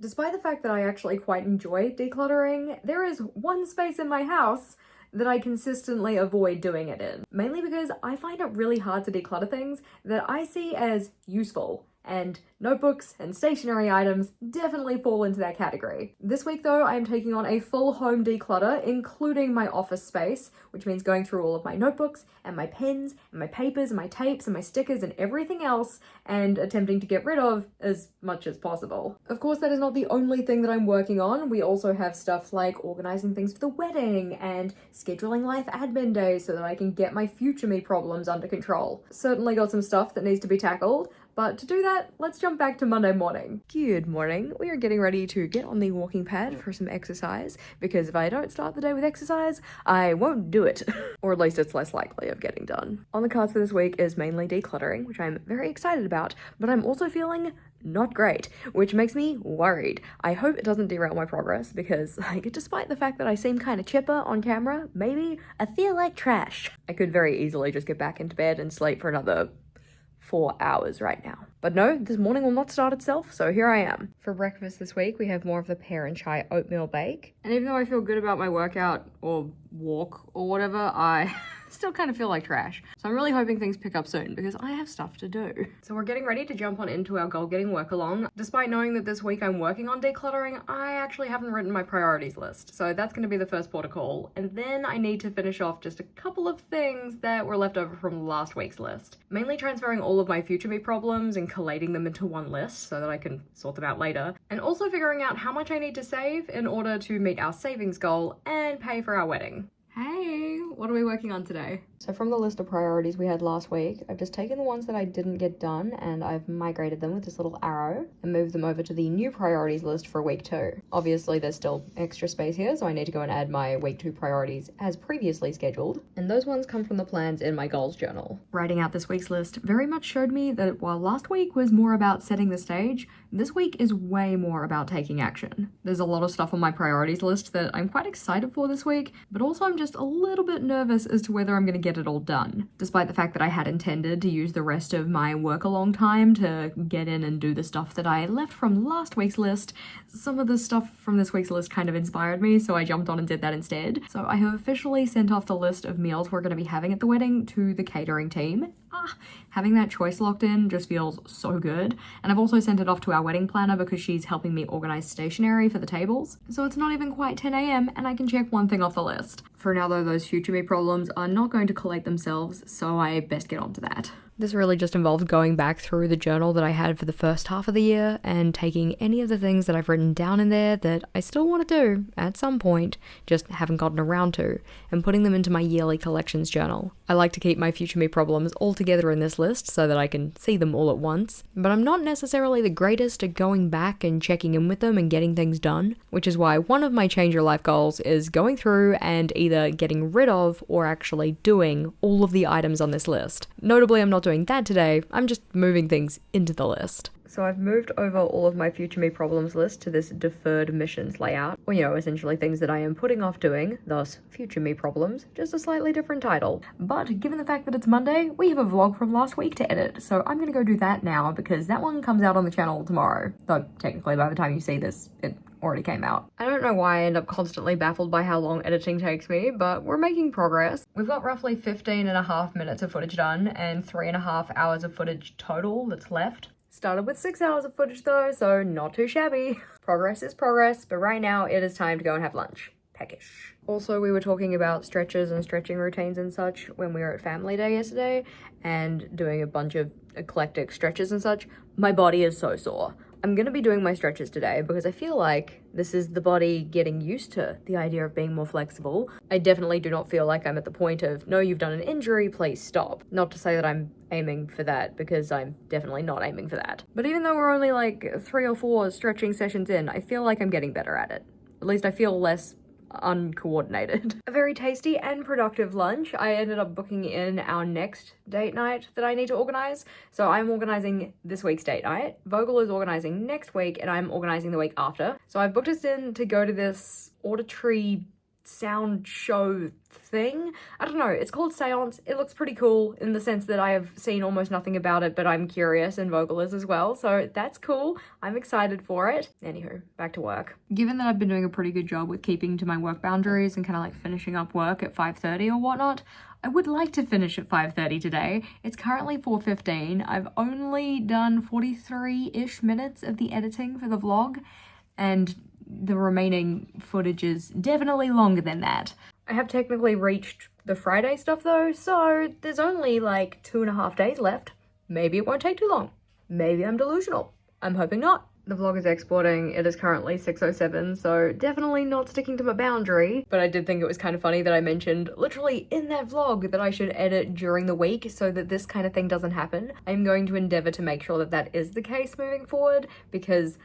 Despite the fact that I actually quite enjoy decluttering, there is one space in my house that I consistently avoid doing it in. Mainly because I find it really hard to declutter things that I see as useful, and notebooks and stationery items definitely fall into that category. This week though, I am taking on a full home declutter, including my office space, which means going through all of my notebooks and my pens and my papers and my tapes and my stickers and everything else, and attempting to get rid of as much as possible. Of course, that is not the only thing that I'm working on. We also have stuff like organizing things for the wedding and scheduling life admin days so that I can get my future me problems under control. Certainly got some stuff that needs to be tackled, but to do that, let's jump back to Monday morning. Good morning. We are getting ready to get on the walking pad for some exercise, because if I don't start the day with exercise, I won't do it. Or at least it's less likely of getting done. On the cards for this week is mainly decluttering, which I'm very excited about, but I'm also feeling not great, which makes me worried. I hope it doesn't derail my progress, because despite the fact that I seem kind of chipper on camera, maybe I feel like trash. I could very easily just get back into bed and sleep for another 4 hours right now. But no, this morning will not start itself, so here I am. For breakfast this week, we have more of the pear and chai oatmeal bake. And even though I feel good about my workout or walk or whatever, I still kind of feel like trash. So I'm really hoping things pick up soon, because I have stuff to do. So we're getting ready to jump on into our goal getting work along. Despite knowing that this week I'm working on decluttering, I actually haven't written my priorities list. So that's going to be the first port of call. And then I need to finish off just a couple of things that were left over from last week's list. Mainly transferring all of my future me problems and collating them into one list so that I can sort them out later. And also figuring out how much I need to save in order to meet our savings goal and pay for our wedding. Hey, what are we working on today? So from the list of priorities we had last week, I've just taken the ones that I didn't get done and I've migrated them with this little arrow and moved them over to the new priorities list for week 2. Obviously there's still extra space here, so I need to go and add my week 2 priorities as previously scheduled. And those ones come from the plans in my goals journal. Writing out this week's list very much showed me that while last week was more about setting the stage, this week is way more about taking action. There's a lot of stuff on my priorities list that I'm quite excited for this week, but also I'm just a little bit nervous as to whether I'm going to get it all done. Despite the fact that I had intended to use the rest of my work along time to get in and do the stuff that I left from last week's list, some of the stuff from this week's list kind of inspired me, so I jumped on and did that instead. So I have officially sent off the list of meals we're going to be having at the wedding to the catering team. Having that choice locked in just feels so good. And I've also sent it off to our wedding planner because she's helping me organize stationery for the tables. So it's not even quite 10 a.m. and I can check one thing off the list. For now though, those future me problems are not going to collate themselves, so I best get on to that. This really just involved going back through the journal that I had for the first half of the year and taking any of the things that I've written down in there that I still want to do at some point, just haven't gotten around to, and putting them into my yearly collections journal. I like to keep my future me problems all together in this list so that I can see them all at once, but I'm not necessarily the greatest at going back and checking in with them and getting things done, which is why one of my change your life goals is going through and either getting rid of or actually doing all of the items on this list. Notably, I'm not doing that today, I'm just moving things into the list. So I've moved over all of my future me problems list to this deferred missions layout, or essentially things that I am putting off doing, thus future me problems, just a slightly different title. But given the fact that it's Monday, we have a vlog from last week to edit, so I'm gonna go do that now because that one comes out on the channel tomorrow. Though technically by the time you see this, it already came out. I don't know why I end up constantly baffled by how long editing takes me, but we're making progress. We've got roughly 15.5 minutes of footage done and 3.5 hours of footage total that's left. Started with 6 hours of footage though, so not too shabby. Progress is progress, but right now it is time to go and have lunch. Peckish. Also, we were talking about stretches and stretching routines and such when we were at family day yesterday and doing a bunch of eclectic stretches and such. My body is so sore. I'm gonna be doing my stretches today because I feel like this is the body getting used to the idea of being more flexible. I definitely do not feel like I'm at the point of, no, you've done an injury, please stop. Not to say that I'm aiming for that, because I'm definitely not aiming for that. But even though we're only like 3 or 4 stretching sessions in, I feel like I'm getting better at it. At least I feel less uncoordinated. A very tasty and productive lunch. I ended up booking in our next date night that I need to organize. So I'm organizing this week's date night. Vogel is organizing next week and I'm organizing the week after. So I've booked us in to go to this auditory sound show thing. I don't know, it's called Seance. It looks pretty cool in the sense that I have seen almost nothing about it, but I'm curious, and Vogel is as well, so that's cool. I'm excited for it. Anywho, back to work. Given that I've been doing a pretty good job with keeping to my work boundaries and kind of like finishing up work at 5:30 or whatnot, I would like to finish at 5:30 today. It's currently 4:15. I've only done 43-ish minutes of the editing for the vlog, and the remaining footage is definitely longer than that. I have technically reached the Friday stuff though, so there's only like 2.5 days left. Maybe it won't take too long. Maybe I'm delusional. I'm hoping not. The vlog is exporting. It is currently 6:07, so definitely not sticking to my boundary. But I did think it was kind of funny that I mentioned literally in that vlog that I should edit during the week so that this kind of thing doesn't happen. I'm going to endeavor to make sure that that is the case moving forward, because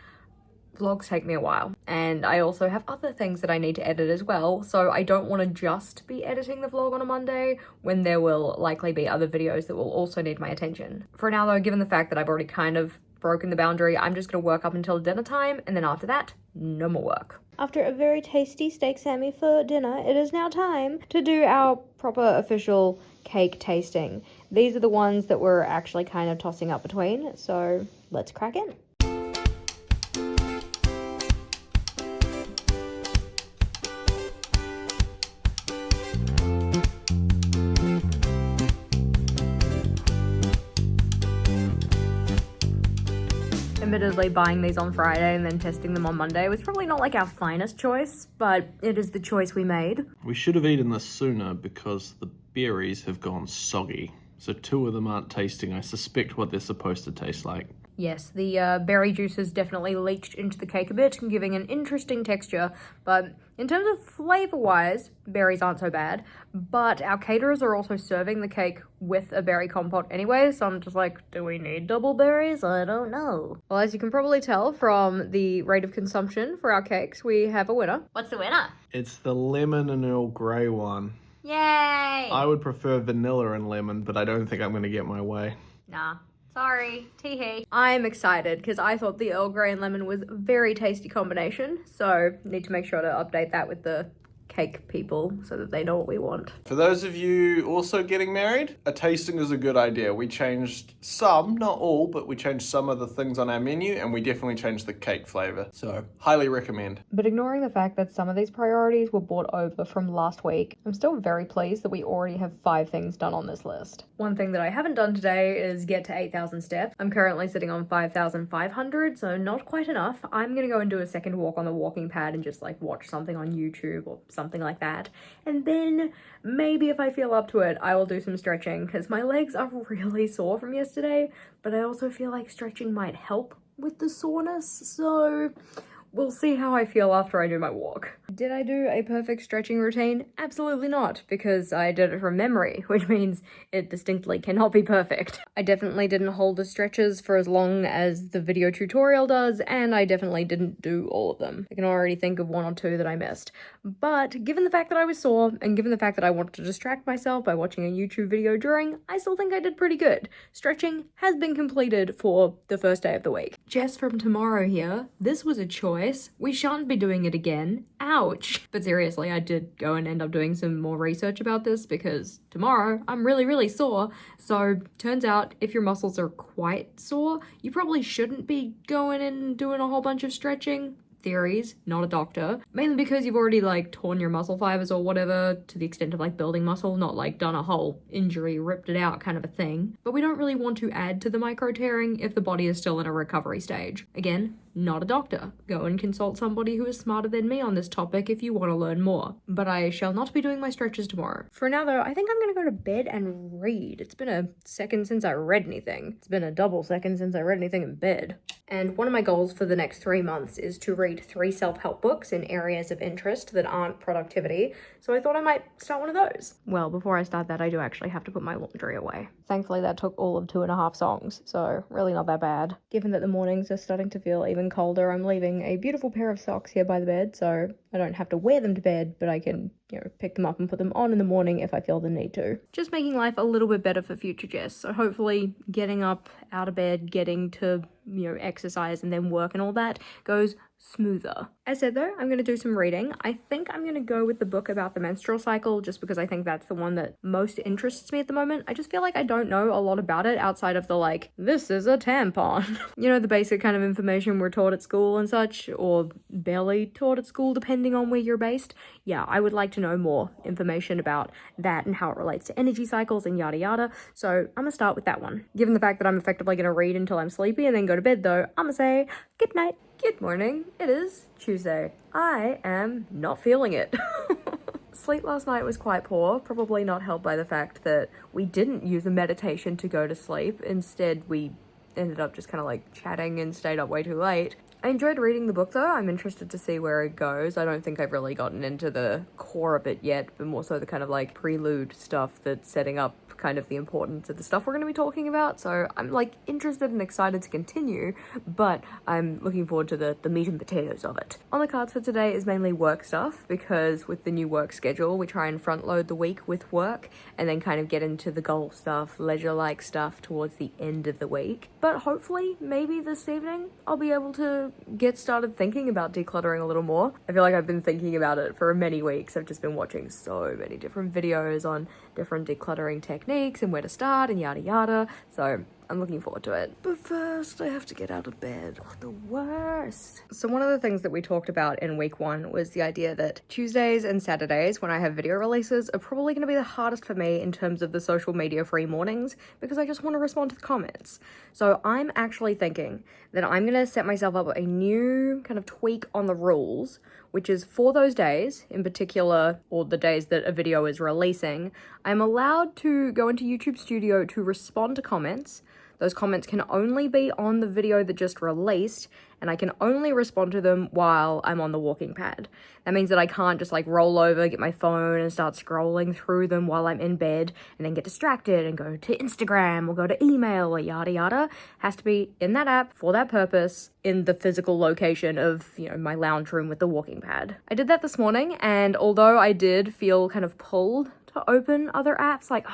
vlogs take me a while, and I also have other things that I need to edit as well, so I don't want to just be editing the vlog on a Monday when there will likely be other videos that will also need my attention. For now though, given the fact that I've already kind of broken the boundary, I'm just gonna work up until dinner time, and then after that, no more work. After a very tasty steak sammy for dinner, it is now time to do our proper official cake tasting. These are the ones that we're actually kind of tossing up between, so let's crack in. Admittedly, buying these on Friday and then testing them on Monday was probably not like our finest choice, but it is the choice we made. We should have eaten this sooner because the berries have gone soggy. So 2 of them aren't tasting, I suspect, what they're supposed to taste like. Yes, the berry juice has definitely leached into the cake a bit, giving an interesting texture, but in terms of flavor-wise, berries aren't so bad, but our caterers are also serving the cake with a berry compote anyway, so I'm just like, do we need double berries? I don't know. Well, as you can probably tell from the rate of consumption for our cakes, we have a winner. What's the winner? It's the lemon and Earl Grey one. Yay! I would prefer vanilla and lemon, but I don't think I'm going to get my way. Nah. Sorry, tee-hee. I'm excited because I thought the Earl Grey and lemon was a very tasty combination, so need to make sure to update that with the cake people so that they know what we want. For those of you also getting married, a tasting is a good idea. We changed some, not all, but we changed some of the things on our menu, and we definitely changed the cake flavor. So, highly recommend. But ignoring the fact that some of these priorities were brought over from last week, I'm still very pleased that we already have 5 things done on this list. One thing that I haven't done today is get to 8,000 steps. I'm currently sitting on 5,500, so not quite enough. I'm gonna go and do a second walk on the walking pad and just like watch something on YouTube or something like that. And then maybe if I feel up to it, I will do some stretching because my legs are really sore from yesterday, but I also feel like stretching might help with the soreness, so we'll see how I feel after I do my walk. Did I do a perfect stretching routine? Absolutely not, because I did it from memory, which means it distinctly cannot be perfect. I definitely didn't hold the stretches for as long as the video tutorial does, and I definitely didn't do all of them. I can already think of 1 or 2 that I missed. But given the fact that I was sore, and given the fact that I wanted to distract myself by watching a YouTube video during, I still think I did pretty good. Stretching has been completed for the first day of the week. Jess from tomorrow here, this was a choice. We shan't be doing it again. Ouch. But seriously, I did go and end up doing some more research about this because tomorrow I'm really sore. So turns out if your muscles are quite sore, you probably shouldn't be going and doing a whole bunch of stretching. Theories, not a doctor. Mainly because you've already like torn your muscle fibers or whatever to the extent of like building muscle, not like done a whole injury, ripped it out kind of a thing. But we don't really want to add to the micro tearing if the body is still in a recovery stage. Again, not a doctor. Go and consult somebody who is smarter than me on this topic if you want to learn more. But I shall not be doing my stretches tomorrow. For now though, I think I'm gonna go to bed and read. It's been a second since I read anything. It's been a double second since I read anything in bed. And one of my goals for the next 3 months is to read 3 self-help books in areas of interest that aren't productivity, so I thought I might start one of those. Well, before I start that, I do actually have to put my laundry away. Thankfully, that took all of 2.5 songs, so really not that bad. Given that the mornings are starting to feel even colder, I'm leaving a beautiful pair of socks here by the bed, so I don't have to wear them to bed, but I can, pick them up and put them on in the morning if I feel the need to. Just making life a little bit better for future Jess, so hopefully getting up out of bed, getting to, exercise and then work and all that goes smoother. As said though, I'm going to do some reading. I think I'm going to go with the book about the menstrual cycle just because I think that's the one that most interests me at the moment. I just feel like I don't know a lot about it outside of the like, this is a tampon. You know, the basic kind of information we're taught at school and such, or barely taught at school depending on where you're based. Yeah, I would like to know more information about that and how it relates to energy cycles and yada yada. So I'm going to start with that one. Given the fact that I'm effectively going to read until I'm sleepy and then go to bed though, I'm going to say good night. Good morning, it is Tuesday. I am not feeling it. Sleep last night was quite poor, probably not helped by the fact that we didn't use a meditation to go to sleep. Instead, we ended up just kind of like chatting and stayed up way too late. I enjoyed reading the book though. I'm interested to see where it goes. I don't think I've really gotten into the core of it yet, but more so the kind of like prelude stuff that's setting up kind of the importance of the stuff we're going to be talking about. So I'm like interested and excited to continue, but I'm looking forward to the meat and potatoes of it. On the cards for today is mainly work stuff, because with the new work schedule, we try and front load the week with work and then kind of get into the goal stuff, leisure-like stuff towards the end of the week. But hopefully, maybe this evening, I'll be able to get started thinking about decluttering a little more. I feel like I've been thinking about it for many weeks. I've just been watching so many different videos on different decluttering techniques and where to start and yada yada. So I'm looking forward to it. But first, I have to get out of bed. Oh, the worst. So one of the things that we talked about in week one was the idea that Tuesdays and Saturdays, when I have video releases, are probably going to be the hardest for me in terms of the social media free mornings, because I just want to respond to the comments. So I'm actually thinking that I'm going to set myself up a new kind of tweak on the rules, which is for those days in particular, or the days that a video is releasing, I'm allowed to go into YouTube Studio to respond to comments. Those comments can only be on the video that just released, and I can only respond to them while I'm on the walking pad. That means that I can't just like roll over, get my phone and start scrolling through them while I'm in bed and then get distracted and go to Instagram or go to email or yada yada. It has to be in that app for that purpose in the physical location of, you know, my lounge room with the walking pad. I did that this morning, and although I did feel kind of pulled to open other apps, like,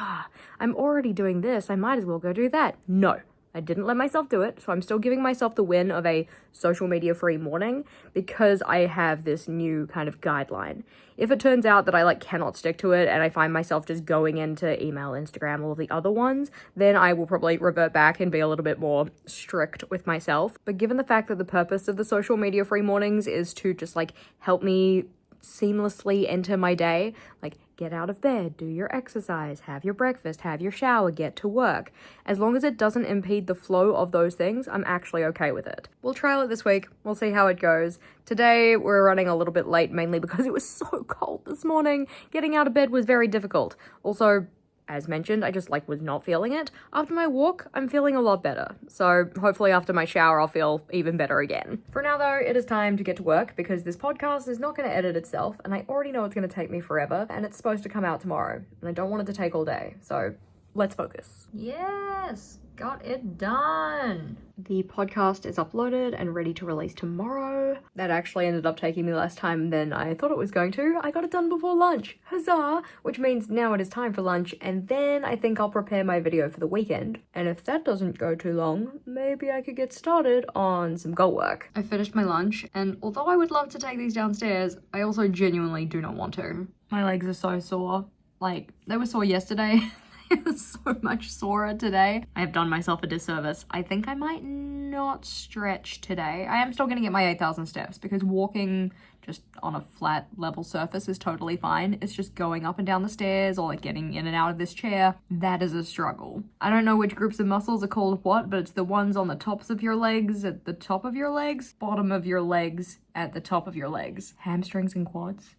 I'm already doing this, I might as well go do that. No, I didn't let myself do it, so I'm still giving myself the win of a social media free morning because I have this new kind of guideline. If it turns out that I like cannot stick to it and I find myself just going into email, Instagram, all of the other ones, then I will probably revert back and be a little bit more strict with myself. But given the fact that the purpose of the social media free mornings is to just like help me seamlessly enter my day, like get out of bed, do your exercise, have your breakfast, have your shower, get to work. As long as it doesn't impede the flow of those things, I'm actually okay with it. We'll trial it this week. We'll see how it goes. Today, we're running a little bit late, mainly because it was so cold this morning. Getting out of bed was very difficult. Also, as mentioned, I just was not feeling it. After my walk, I'm feeling a lot better. So hopefully after my shower, I'll feel even better again. For now though, it is time to get to work because this podcast is not going to edit itself, and I already know it's going to take me forever, and it's supposed to come out tomorrow, and I don't want it to take all day. So let's focus. Yes, got it done. The podcast is uploaded and ready to release tomorrow. That actually ended up taking me less time than I thought it was going to. I got it done before lunch. Huzzah! Which means now it is time for lunch, and then I think I'll prepare my video for the weekend. And if that doesn't go too long, maybe I could get started on some goal work. I finished my lunch, and although I would love to take these downstairs, I also genuinely do not want to. My legs are so sore. Like, they were sore yesterday. It was so much sorer today. I have done myself a disservice. I think I might not stretch today. I am still gonna get my 8,000 steps because walking just on a flat level surface is totally fine. It's just going up and down the stairs or like getting in and out of this chair. That is a struggle. I don't know which groups of muscles are called what, but it's the ones on the tops of your legs, at the top of your legs, bottom of your legs, at the top of your legs. Hamstrings and quads.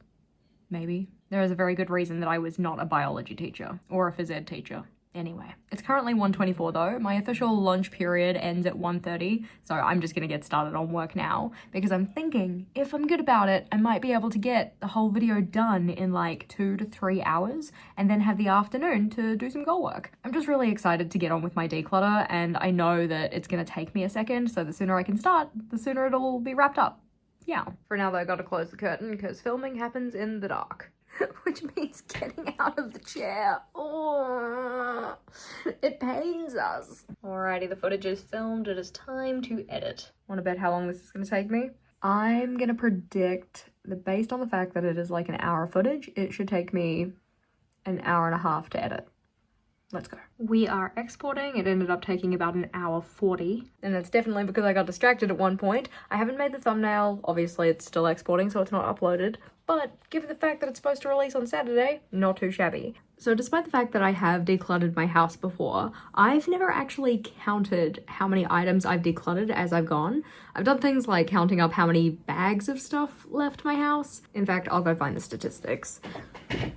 Maybe. There is a very good reason that I was not a biology teacher or a phys ed teacher. Anyway, it's currently 1:24 though. My official lunch period ends at 1:30, so I'm just gonna get started on work now because I'm thinking if I'm good about it, I might be able to get the whole video done in like 2 to 3 hours and then have the afternoon to do some goal work. I'm just really excited to get on with my declutter, and I know that it's gonna take me a second, so the sooner I can start, the sooner it'll be wrapped up. Yeah. For now though, I gotta close the curtain because filming happens in the dark. Which means getting out of the chair. Oh, it pains us. Alrighty, the footage is filmed. It is time to edit. Wanna bet how long this is gonna take me? I'm gonna predict that based on the fact that it is like an hour footage, it should take me an hour and a half to edit. Let's go. We are exporting. It ended up taking about an hour 40. And that's definitely because I got distracted at one point. I haven't made the thumbnail. Obviously, it's still exporting, so it's not uploaded. But given the fact that it's supposed to release on Saturday, not too shabby. So despite the fact that I have decluttered my house before, I've never actually counted how many items I've decluttered as I've gone. I've done things like counting up how many bags of stuff left my house. In fact, I'll go find the statistics.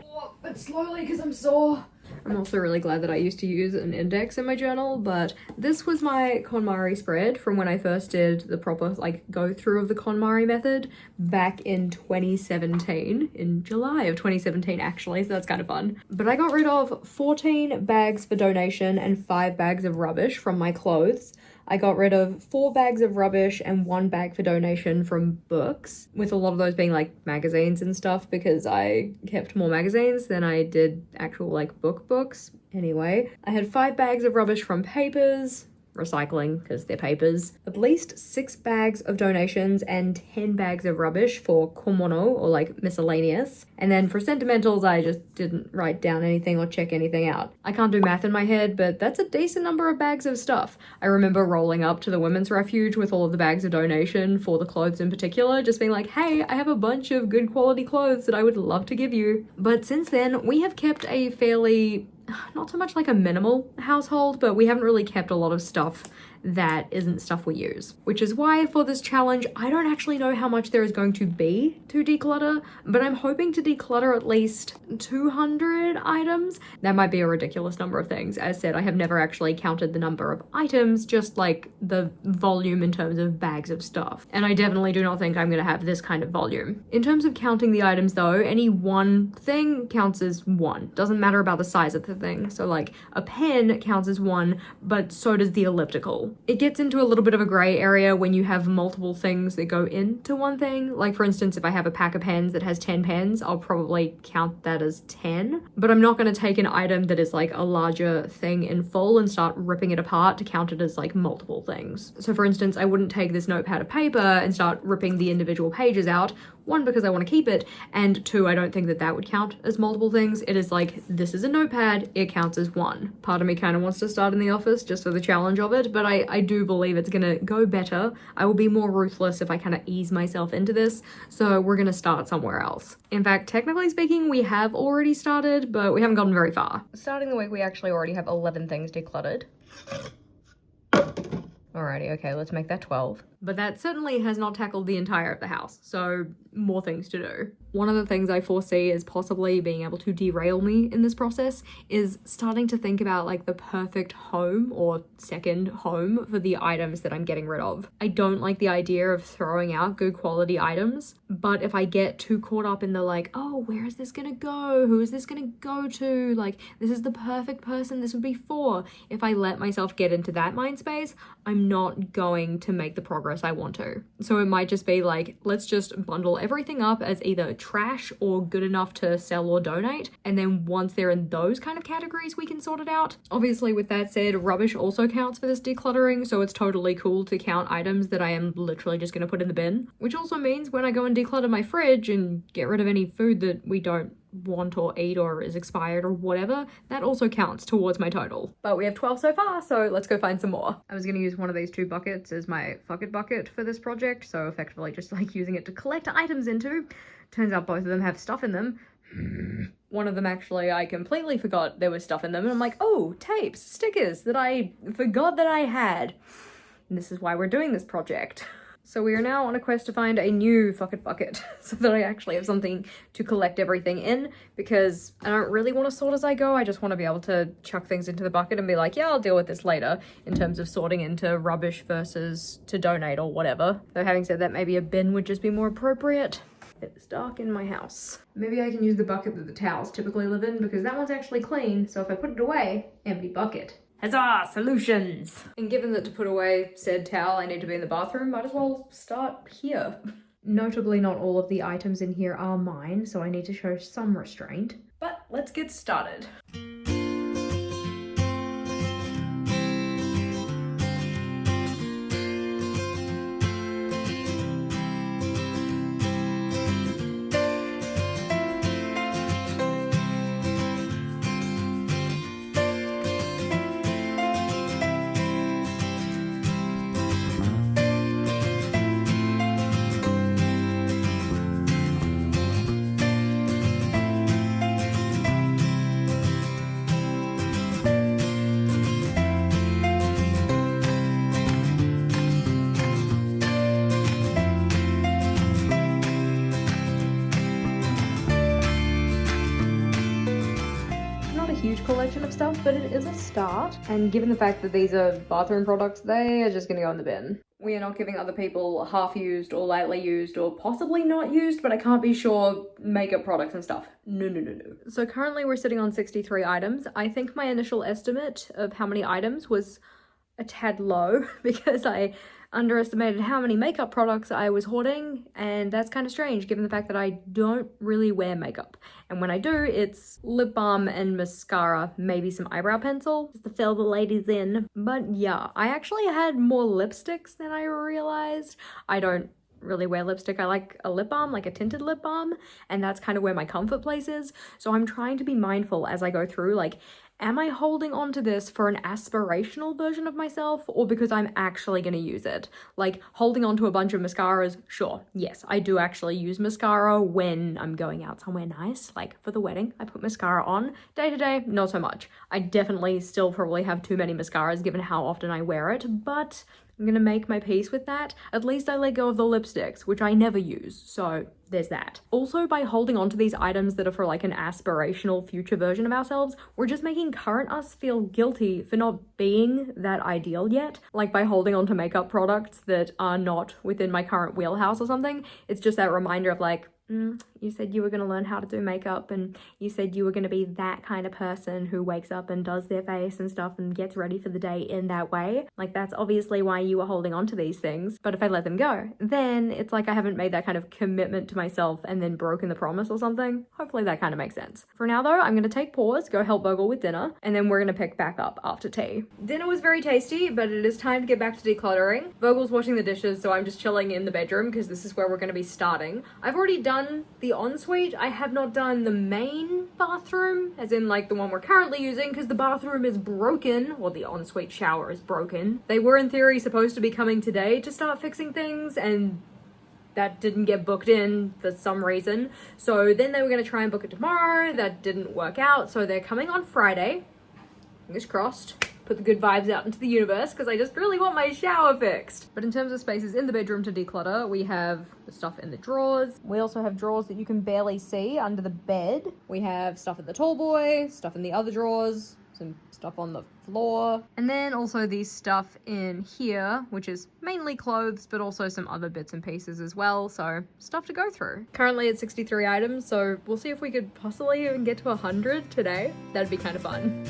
Oh, but slowly because I'm sore. I'm also really glad that I used to use an index in my journal, but this was my KonMari spread from when I first did the proper go through of the KonMari method back in 2017, in July of 2017 actually, so that's kind of fun. But I got rid of 14 bags for donation and 5 bags of rubbish from my clothes. I got rid of 4 bags of rubbish and 1 bag for donation from books, with a lot of those being like magazines and stuff because I kept more magazines than I did actual books. Anyway, I had 5 bags of rubbish from papers, recycling because they're papers, at least 6 bags of donations and 10 bags of rubbish for komono or miscellaneous. And then for sentimentals, I just didn't write down anything or check anything out. I can't do math in my head, but that's a decent number of bags of stuff. I remember rolling up to the women's refuge with all of the bags of donation for the clothes in particular, just being like, hey, I have a bunch of good quality clothes that I would love to give you. But since then, we have kept a fairly, not so much like a minimal household, but we haven't really kept a lot of stuff that isn't stuff we use. Which is why for this challenge, I don't actually know how much there is going to be to declutter, but I'm hoping to declutter at least 200 items. That might be a ridiculous number of things. As said, I have never actually counted the number of items, just the volume in terms of bags of stuff. And I definitely do not think I'm gonna have this kind of volume. In terms of counting the items though, any one thing counts as 1. Doesn't matter about the size of the thing. So a pen counts as 1, but so does the elliptical. It gets into a little bit of a gray area when you have multiple things that go into one thing. For instance, if I have a pack of pens that has 10 pens, I'll probably count that as 10. But I'm not going to take an item that is a larger thing in full and start ripping it apart to count it as multiple things. So for instance, I wouldn't take this notepad of paper and start ripping the individual pages out. 1, because I want to keep it, and 2, I don't think that that would count as multiple things. It is this is a notepad, it counts as 1. Part of me kind of wants to start in the office just for the challenge of it, but I do believe it's gonna go better. I will be more ruthless if I kind of ease myself into this, so we're gonna start somewhere else. In fact, technically speaking, we have already started, but we haven't gotten very far. Starting the week, we actually already have 11 things decluttered. Alrighty, okay, let's make that 12. But that certainly has not tackled the entire of the house, so more things to do. One of the things I foresee as possibly being able to derail me in this process is starting to think about the perfect home or second home for the items that I'm getting rid of. I don't like the idea of throwing out good quality items, but if I get too caught up in the oh, where is this gonna go? Who is this gonna go to? This is the perfect person this would be for. If I let myself get into that mind space, I'm not going to make the progress I want to. So it might just be let's just bundle everything up as either trash or good enough to sell or donate, and then once they're in those kind of categories we can sort it out. Obviously, with that said, rubbish also counts for this decluttering, so it's totally cool to count items that I am literally just going to put in the bin, which also means when I go and declutter my fridge and get rid of any food that we don't want or eat or is expired or whatever, that also counts towards my total. But we have 12 so far, so let's go find some more. I was going to use one of these 2 buckets as my fuck it bucket for this project, so effectively just using it to collect items into. Turns out both of them have stuff in them. One of them actually I completely forgot there was stuff in them, and I'm oh, tapes, stickers that I forgot that I had. And this is why we're doing this project. So we are now on a quest to find a new fuck it bucket so that I actually have something to collect everything in, because I don't really want to sort as I go. I just want to be able to chuck things into the bucket and be yeah, I'll deal with this later in terms of sorting into rubbish versus to donate or whatever. Though having said that, maybe a bin would just be more appropriate. It's dark in my house. Maybe I can use the bucket that the towels typically live in, because that one's actually clean, so if I put it away, empty bucket. Huzzah! Solutions! And given that to put away said towel I need to be in the bathroom, might as well start here. Notably, not all of the items in here are mine, so I need to show some restraint. But let's get started. huge collection of stuff, but it is a start. And given the fact that these are bathroom products, they are just gonna go in the bin. We are not giving other people half-used or lightly used or possibly not used, but I can't be sure, makeup products and stuff. No. So currently we're sitting on 63 items. I think my initial estimate of how many items was a tad low because I underestimated how many makeup products I was hoarding, and that's kind of strange given the fact that I don't really wear makeup. And when I do, it's lip balm and mascara, maybe some eyebrow pencil, just to fill the ladies in. But yeah, I actually had more lipsticks than I realized. I don't really wear lipstick. I like a lip balm, like a tinted lip balm, and that's kind of where my comfort place is. So I'm trying to be mindful as I go through, like, am I holding on to this for an aspirational version of myself or because I'm actually going to use it? Like, holding on to a bunch of mascaras, sure, yes, I do actually use mascara when I'm going out somewhere nice, like for the wedding, I put mascara on. Day to day, not so much. I definitely still probably have too many mascaras given how often I wear it, but I'm gonna make my peace with that. At least I let go of the lipsticks, which I never use, so there's that. Also, by holding on to these items that are for like an aspirational future version of ourselves, we're just making current us feel guilty for not being that ideal yet. Like by holding on to makeup products that are not within my current wheelhouse or something, it's just that reminder of like, you said you were going to learn how to do makeup and you said you were going to be that kind of person who wakes up and does their face and stuff and gets ready for the day in that way. Like, that's obviously why you were holding on to these things. But if I let them go, then it's like I haven't made that kind of commitment to myself and then broken the promise or something. Hopefully that kind of makes sense. For now though, I'm going to take pause, go help Bogle with dinner, and then we're going to pick back up after tea. Dinner was very tasty, but it is time to get back to decluttering. Vogle's washing the dishes, so I'm just chilling in the bedroom because this is where we're going to be starting. I've already done the ensuite. I have not done the main bathroom, as in like the one we're currently using, because the bathroom is broken, or the ensuite shower is broken. They were in theory supposed to be coming today to start fixing things, and that didn't get booked in for some reason. So then they were going to try and book it tomorrow. That didn't work out, so they're coming on Friday. Fingers crossed. Put the good vibes out into the universe because I just really want my shower fixed. But in terms of spaces in the bedroom to declutter, we have the stuff in the drawers. We also have drawers that you can barely see under the bed. We have stuff in the tall boy, stuff in the other drawers, some stuff on the floor, and then also these stuff in here, which is mainly clothes, but also some other bits and pieces as well, so stuff to go through. Currently at 63 items, so we'll see if we could possibly even get to 100 today. That'd be kind of fun.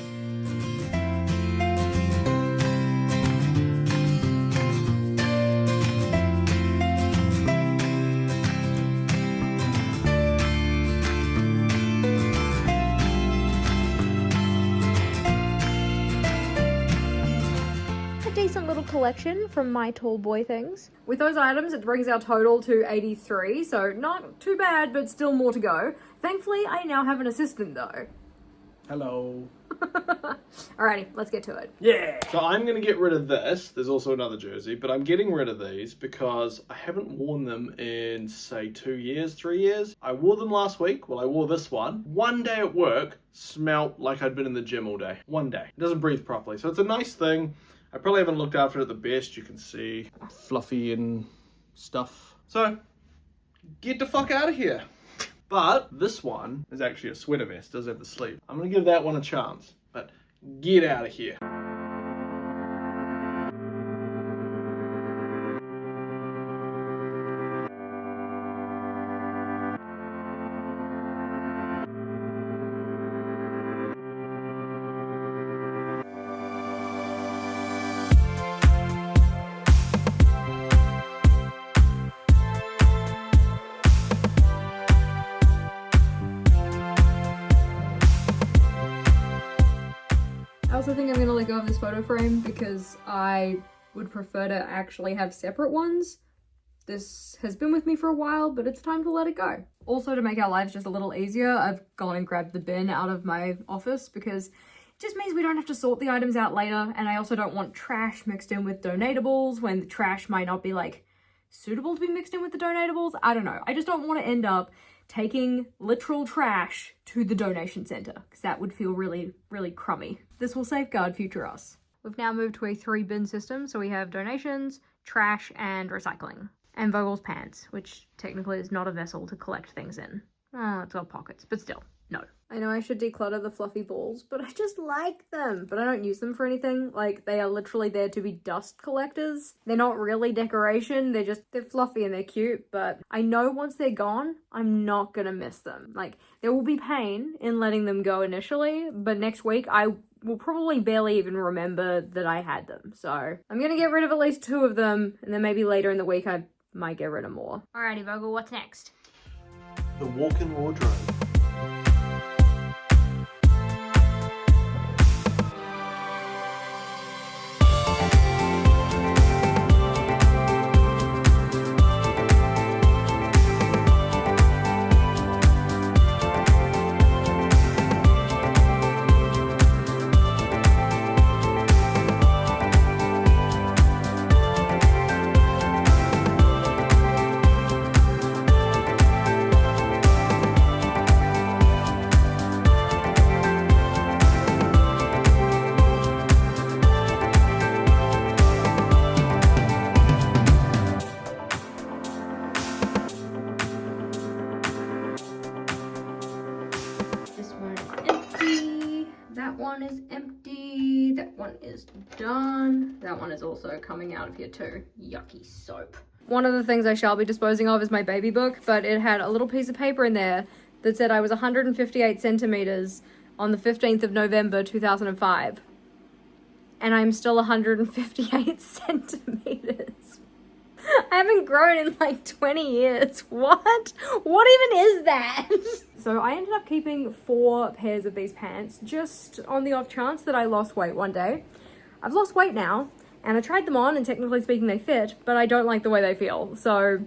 Decent little collection from my tall boy things. With those items, it brings our total to 83, so not too bad, but still more to go. Thankfully, I now have an assistant though. Hello. Alrighty, let's get to it. Yeah! So I'm going to get rid of this. There's also another jersey, but I'm getting rid of these because I haven't worn them in, say, 2 years, 3 years. I wore them last week. Well, I wore this one. One day at work, smelt like I'd been in the gym all day. One day. It doesn't breathe properly, so it's a nice thing. I probably haven't looked after it the best. You can see fluffy and stuff. So, get the fuck out of here. But this one is actually a sweater vest. Does have the sleeve. I'm going to give that one a chance. But get out of here. I also think I'm gonna let go of this photo frame because I would prefer to actually have separate ones. This has been with me for a while, but it's time to let it go. Also, to make our lives just a little easier, I've gone and grabbed the bin out of my office because it just means we don't have to sort the items out later, and I also don't want trash mixed in with donatables when the trash might not be like suitable to be mixed in with the donatables. I don't know. I just don't want to end up taking literal trash to the donation center because that would feel really, really crummy. This will safeguard future us. We've now moved to a 3-bin system, so we have donations, trash, and recycling. And Vogle's pants, which technically is not a vessel to collect things in. Oh, it's got pockets, but still, no. I know I should declutter the fluffy balls, but I just like them. But I don't use them for anything. Like, they are literally there to be dust collectors. They're not really decoration. They're fluffy and they're cute. But I know once they're gone, I'm not gonna miss them. Like, there will be pain in letting them go initially, but next week I will probably barely even remember that I had them. So I'm gonna get rid of at least 2 of them, and then maybe later in the week I might get rid of more. Alrighty, Vogel, what's next? The walk-in wardrobe. That one is empty. That one is done. That one is also coming out of here too. Yucky soap. One of the things I shall be disposing of is my baby book, but it had a little piece of paper in there that said I was 158 centimeters on the 15th of November 2005. And I'm still 158 centimeters. I haven't grown in like 20 years. What? What even is that? So I ended up keeping 4 pairs of these pants just on the off chance that I lost weight one day. I've lost weight now, and I tried them on, and technically speaking they fit, but I don't like the way they feel. So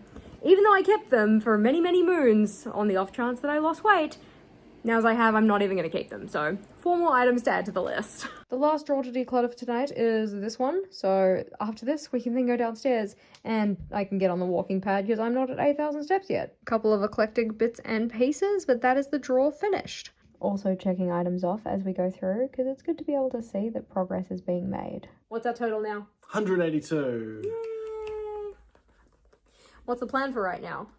even though I kept them for many, many moons on the off chance that I lost weight, now as I have, I'm not even going to keep them. So 4 more items to add to the list. The last drawer to declutter for tonight is this one. So after this, we can then go downstairs and I can get on the walking pad because I'm not at 8,000 steps yet. A couple of eclectic bits and pieces, but that is the drawer finished. Also checking items off as we go through because it's good to be able to see that progress is being made. What's our total now? 182. Yay! What's the plan for right now?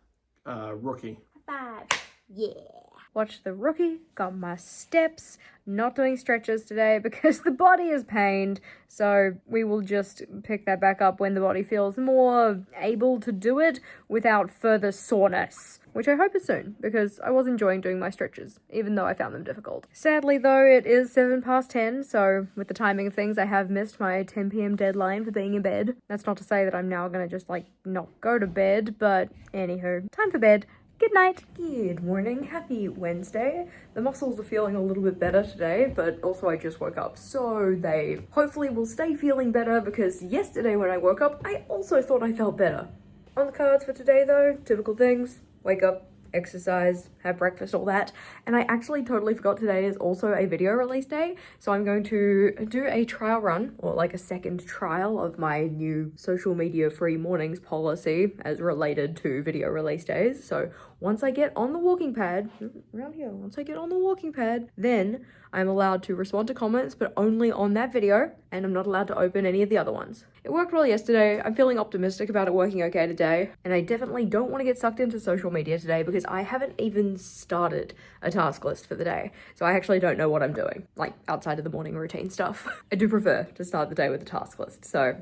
Rookie. 5. Yeah. Watch the rookie, got my steps, not doing stretches today because the body is pained, so we will just pick that back up when the body feels more able to do it without further soreness, which I hope is soon because I was enjoying doing my stretches, even though I found them difficult. Sadly though, it is 7 past 10, so with the timing of things, I have missed my 10 p.m. deadline for being in bed. That's not to say that I'm now gonna just like not go to bed, but anywho, time for bed. Good night. Good morning. Happy Wednesday. The muscles are feeling a little bit better today, but also I just woke up, so they hopefully will stay feeling better because yesterday when I woke up, I also thought I felt better. On the cards for today though, typical things. Wake up, exercise, have breakfast, all that. And I actually totally forgot today is also a video release day. So I'm going to do a trial run, or like a second trial of my new social media free mornings policy as related to video release days. So once I get on the walking pad, around here, once I get on the walking pad, then I'm allowed to respond to comments, but only on that video, and I'm not allowed to open any of the other ones. It worked well yesterday. I'm feeling optimistic about it working okay today, and I definitely don't want to get sucked into social media today because I haven't even started a task list for the day, so I actually don't know what I'm doing, like outside of the morning routine stuff. I do prefer to start the day with a task list, so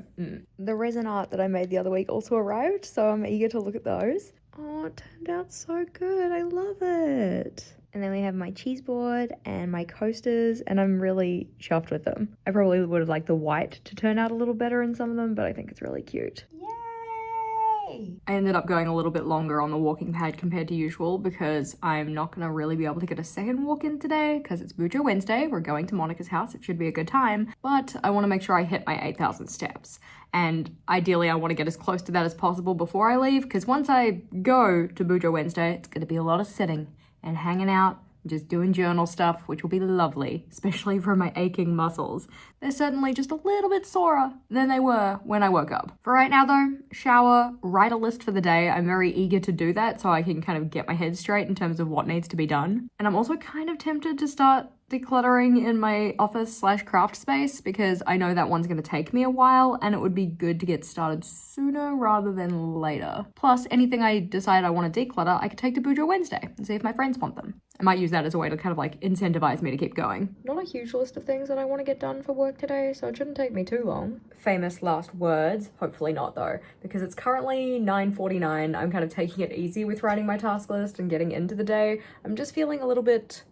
The resin art that I made the other week also arrived, so I'm eager to look at those. Oh, it turned out so good. I love it. And then we have my cheese board and my coasters, and I'm really chuffed with them. I probably would have liked the white to turn out a little better in some of them, but I think it's really cute. Yay! I ended up going a little bit longer on the walking pad compared to usual because I'm not going to really be able to get a second walk in today because it's Bujo Wednesday. We're going to Monica's house. It should be a good time, but I want to make sure I hit my 8,000 steps. And ideally, I want to get as close to that as possible before I leave because once I go to Bujo Wednesday, it's going to be a lot of sitting and hanging out, just doing journal stuff, which will be lovely, especially for my aching muscles. They're certainly just a little bit sorer than they were when I woke up. For right now though, shower, write a list for the day. I'm very eager to do that so I can kind of get my head straight in terms of what needs to be done. And I'm also kind of tempted to start decluttering in my office / craft space because I know that one's going to take me a while and it would be good to get started sooner rather than later. Plus, anything I decide I want to declutter, I could take to Bujo Wednesday and see if my friends want them. I might use that as a way to kind of like incentivize me to keep going. Not a huge list of things that I want to get done for work today, so it shouldn't take me too long. Famous last words, hopefully not though, because it's currently 9:49. I'm kind of taking it easy with writing my task list and getting into the day. I'm just feeling a little bit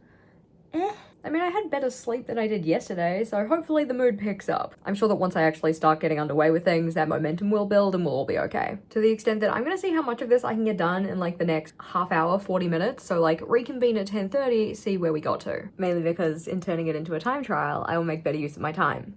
I mean, I had better sleep than I did yesterday, so hopefully the mood picks up. I'm sure that once I actually start getting underway with things, that momentum will build and we'll all be okay. To the extent that I'm gonna see how much of this I can get done in like the next half hour, 40 minutes, so like reconvene at 10:30, see where we got to. Mainly because in turning it into a time trial, I will make better use of my time.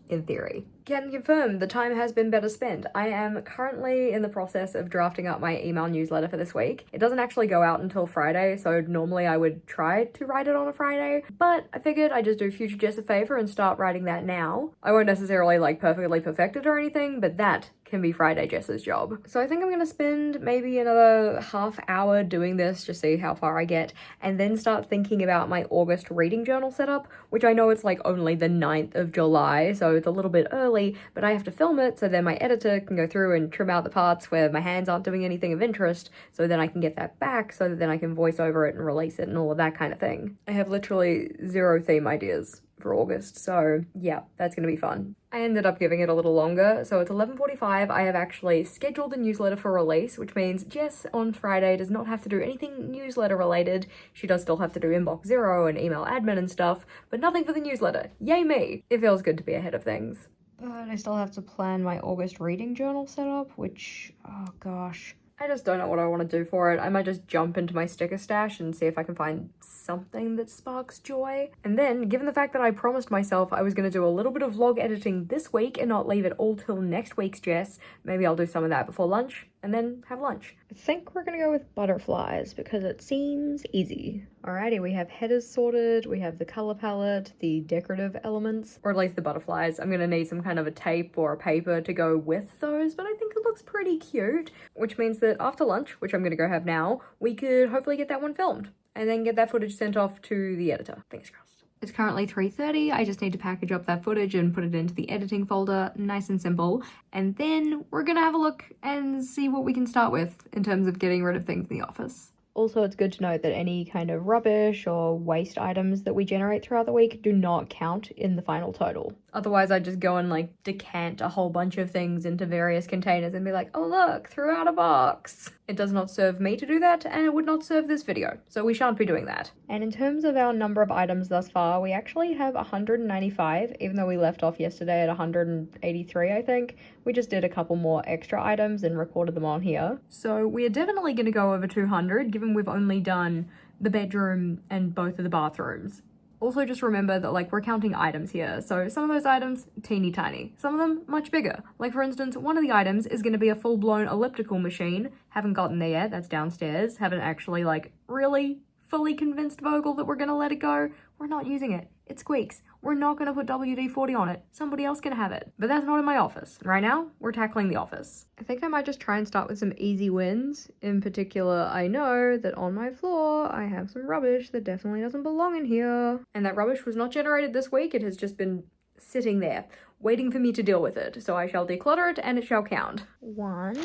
In theory. Can confirm the time has been better spent. I am currently in the process of drafting up my email newsletter for this week. It doesn't actually go out until Friday, so normally I would try to write it on a Friday, but I figured I'd just do future Jess a favor and start writing that now. I won't necessarily like perfectly perfect it or anything, but that can be Friday Jess's job. So I think I'm gonna spend maybe another half hour doing this, just see how far I get, and then start thinking about my August reading journal setup, which I know it's like only the 9th of July, so it's a little bit early, but I have to film it so then my editor can go through and trim out the parts where my hands aren't doing anything of interest, so then I can get that back so that then I can voice over it and release it and all of that kind of thing. I have literally 0 theme ideas for August, so yeah, that's gonna be fun. I ended up giving it a little longer, so it's 11:45. I have actually scheduled a newsletter for release, which means Jess on Friday does not have to do anything newsletter related. She does still have to do inbox 0 and email admin and stuff, but nothing for the newsletter. Yay me! It feels good to be ahead of things. But I still have to plan my August reading journal setup, which, oh gosh. I just don't know what I want to do for it. I might just jump into my sticker stash and see if I can find something that sparks joy. And then, given the fact that I promised myself I was going to do a little bit of vlog editing this week and not leave it all till next week's Jess, maybe I'll do some of that before lunch and then have lunch. I think we're going to go with butterflies because it seems easy. Alrighty, we have headers sorted, we have the color palette, the decorative elements, or at least the butterflies. I'm going to need some kind of a tape or a paper to go with those, but I think it looks pretty cute, which means that after lunch, which I'm going to go have now, we could hopefully get that one filmed and then get that footage sent off to the editor. Fingers crossed. It's currently 3:30. I just need to package up that footage and put it into the editing folder, nice and simple. And then we're gonna have a look and see what we can start with in terms of getting rid of things in the office. Also, it's good to note that any kind of rubbish or waste items that we generate throughout the week do not count in the final total. Otherwise, I'd just go and like decant a whole bunch of things into various containers and be like, oh look, threw out a box. It does not serve me to do that, and it would not serve this video, so we shan't be doing that. And in terms of our number of items thus far, we actually have 195, even though we left off yesterday at 183, I think. We just did a couple more extra items and recorded them on here. So we are definitely going to go over 200, given we've only done the bedroom and both of the bathrooms. Also, just remember that, like, we're counting items here, so some of those items, teeny tiny. Some of them, much bigger. Like, for instance, one of the items is going to be a full-blown elliptical machine. Haven't gotten there yet, that's downstairs. Haven't actually, like, really fully convinced Vogel that we're going to let it go. We're not using it. It squeaks. We're not going to put WD-40 on it. Somebody else can have it. But that's not in my office. Right now, we're tackling the office. I think I might just try and start with some easy wins. In particular, I know that on my floor, I have some rubbish that definitely doesn't belong in here. And that rubbish was not generated this week. It has just been sitting there, waiting for me to deal with it. So I shall declutter it and it shall count. 1,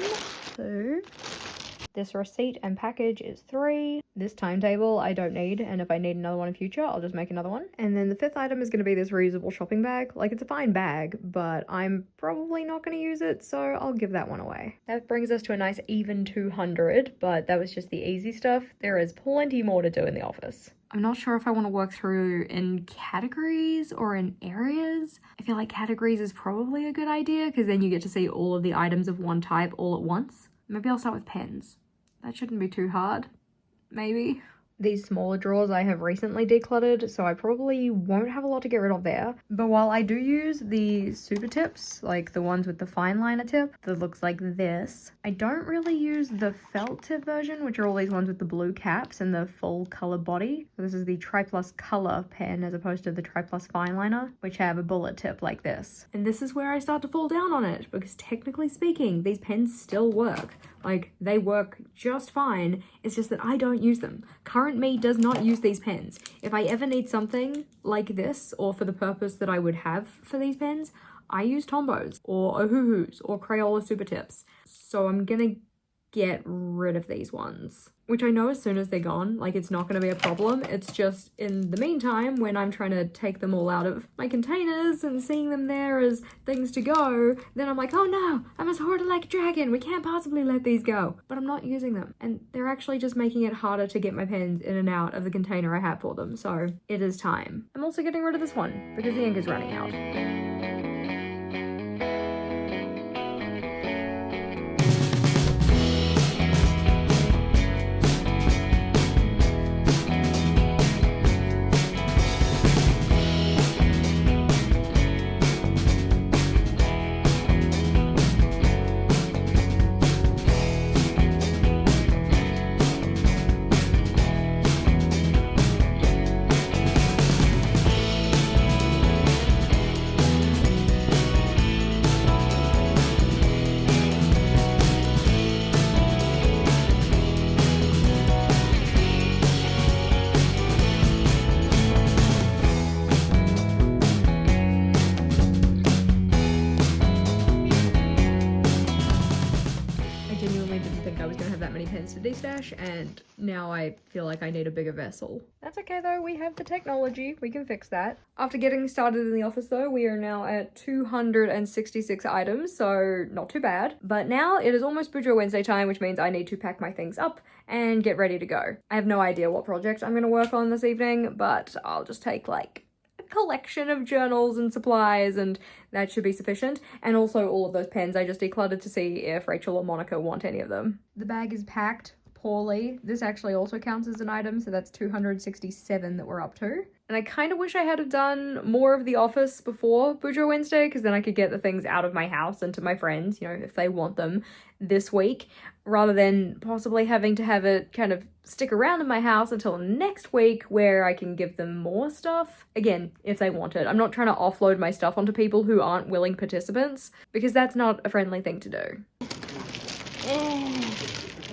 2... This receipt and package is 3. This timetable I don't need, and if I need another one in future, I'll just make another one. And then the 5th item is going to be this reusable shopping bag. Like, it's a fine bag, but I'm probably not going to use it, so I'll give that one away. That brings us to a nice even 200, but that was just the easy stuff. There is plenty more to do in the office. I'm not sure if I want to work through in categories or in areas. I feel like categories is probably a good idea, because then you get to see all of the items of one type all at once. Maybe I'll start with pens. That shouldn't be too hard, maybe. These smaller drawers I have recently decluttered, so I probably won't have a lot to get rid of there. But while I do use the super tips, like the ones with the fine liner tip that looks like this, I don't really use the felt tip version, which are all these ones with the blue caps and the full color body. So this is the Tri Plus color pen as opposed to the Tri Plus fine liner, which have a bullet tip like this. And this is where I start to fall down on it, because technically speaking, these pens still work. Like, they work just fine. It's just that I don't use them. Current me does not use these pens. If I ever need something like this, or for the purpose that I would have for these pens, I use Tombos or Ohuhus or Crayola Super Tips. So I'm gonna get rid of these ones, which I know as soon as they're gone, like, it's not going to be a problem. It's just in the meantime, when I'm trying to take them all out of my containers and seeing them there as things to go, then I'm like, oh no, I'm as hoarded like a dragon. We can't possibly let these go. But I'm not using them. And they're actually just making it harder to get my pens in and out of the container I have for them. So it is time. I'm also getting rid of this one because the ink is running out. To destash, and now I feel like I need a bigger vessel. That's okay though, we have the technology, we can fix that. After getting started in the office though, we are now at 266 items, so not too bad. But now it is almost Boudreaux Wednesday time, which means I need to pack my things up and get ready to go. I have no idea what project I'm gonna work on this evening, but I'll just take like collection of journals and supplies, and that should be sufficient. And also all of those pens I just decluttered to see if Rachel or Monica want any of them. The bag is packed poorly. This actually also counts as an item, so that's 267 that we're up to. And I kind of wish I had done more of the office before Boudreaux Wednesday, because then I could get the things out of my house and to my friends, you know, if they want them this week, rather than possibly having to have it kind of stick around in my house until next week where I can give them more stuff. Again, if they want it. I'm not trying to offload my stuff onto people who aren't willing participants, because that's not a friendly thing to do.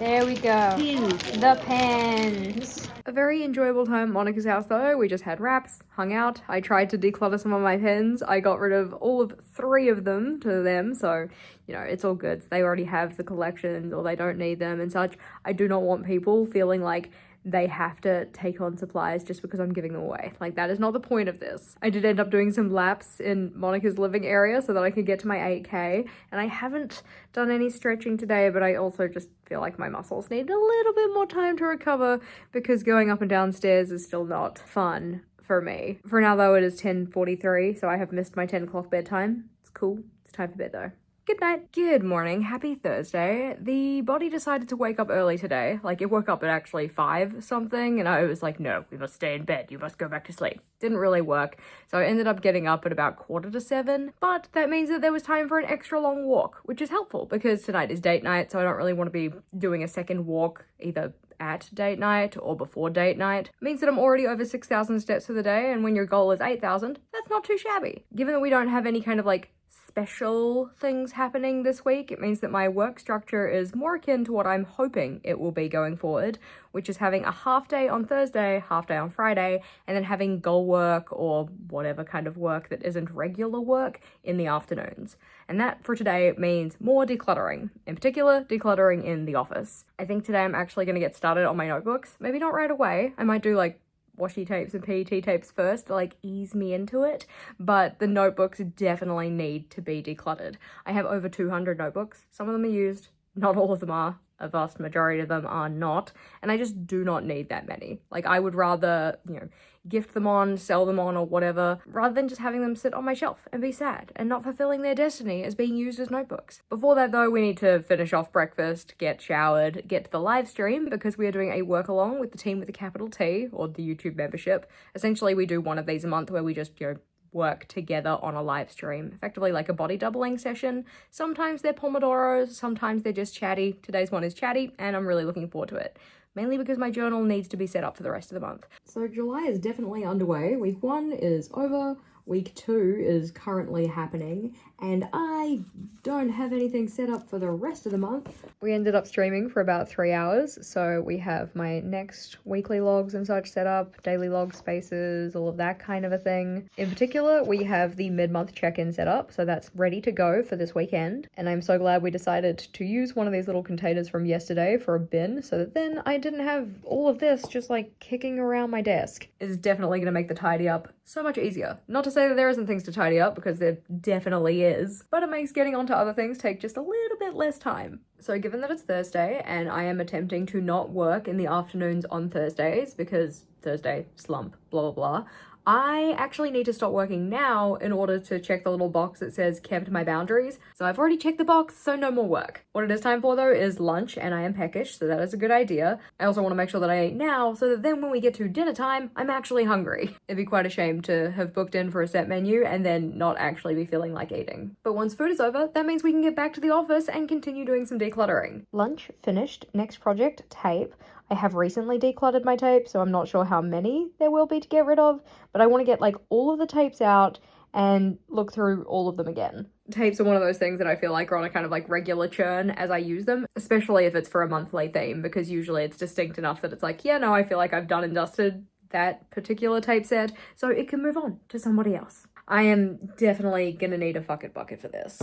There we go. The pens. A very enjoyable time at Monica's house though. We just had wraps, hung out. I tried to declutter some of my pens. I got rid of all of 3 of them to them, so you know, it's all good. They already have the collections or they don't need them and such. I do not want people feeling like they have to take on supplies just because I'm giving them away. Like, that is not the point of this. I did end up doing some laps in Monica's living area so that I could get to my 8K, and I haven't done any stretching today, but I also just feel like my muscles need a little bit more time to recover because going up and down stairs is still not fun for me. For now though, it is 10:43, so I have missed my 10 o'clock bedtime. It's cool. It's time for bed though. Good night. Good morning. Happy Thursday. The body decided to wake up early today. Like, it woke up at actually 5 something, and I was like, no, we must stay in bed. You must go back to sleep. Didn't really work. So I ended up getting up at about 6:45, but that means that there was time for an extra long walk, which is helpful because tonight is date night, so I don't really want to be doing a second walk either at date night or before date night. It means that I'm already over 6,000 steps for the day, and when your goal is 8,000, that's not too shabby. Given that we don't have any kind of like special things happening this week, it means that my work structure is more akin to what I'm hoping it will be going forward, which is having a half day on Thursday, half day on Friday, and then having goal work or whatever kind of work that isn't regular work in the afternoons. And that for today means more decluttering, in particular decluttering in the office. I think today I'm actually going to get started on my notebooks. Maybe not right away. I might do like washi tapes and PET tapes first to like ease me into it, but the notebooks definitely need to be decluttered. I have over 200 notebooks. Some of them are used, not all of them are. A vast majority of them are not, and I just do not need that many. Like, I would rather, you know, gift them on, sell them on, or whatever, rather than just having them sit on my shelf and be sad and not fulfilling their destiny as being used as notebooks. Before that though, we need to finish off breakfast, get showered, get to the live stream, because we are doing a work along with the team with a capital T, or the YouTube membership. Essentially, we do one of these a month where we just, you know, work together on a live stream, effectively like a body doubling session. Sometimes they're Pomodoros, sometimes they're just chatty. Today's one is chatty, and I'm really looking forward to it. Mainly because my journal needs to be set up for the rest of the month. So July is definitely underway. Week 1 is over. Week 2 is currently happening, and I don't have anything set up for the rest of the month. We ended up streaming for about 3 hours, so we have my next weekly logs and such set up, daily log spaces, all of that kind of a thing. In particular, we have the mid-month check-in set up, so that's ready to go for this weekend, and I'm so glad we decided to use one of these little containers from yesterday for a bin, so that then I didn't have all of this just like kicking around my desk. It's definitely going to make the tidy up so much easier. Not to say that there isn't things to tidy up, because there definitely is, but it makes getting onto other things take just a little bit less time. So given that it's Thursday, and I am attempting to not work in the afternoons on Thursdays, because Thursday, slump, blah blah blah, I actually need to stop working now in order to check the little box that says kept my boundaries. So I've already checked the box, so no more work. What it is time for though is lunch, and I am peckish, so that is a good idea. I also want to make sure that I ate now, so that then when we get to dinner time, I'm actually hungry. It'd be quite a shame to have booked in for a set menu and then not actually be feeling like eating. But once food is over, that means we can get back to the office and continue doing some decluttering. Lunch finished. Next project, tape. I have recently decluttered my tape, so I'm not sure how many there will be to get rid of, but I want to get like all of the tapes out and look through all of them again. Tapes are one of those things that I feel like are on a kind of like regular churn as I use them, especially if it's for a monthly theme, because usually it's distinct enough that it's like, yeah, no, I feel like I've done and dusted that particular tape set, so it can move on to somebody else. I am definitely gonna need a fuck it bucket for this.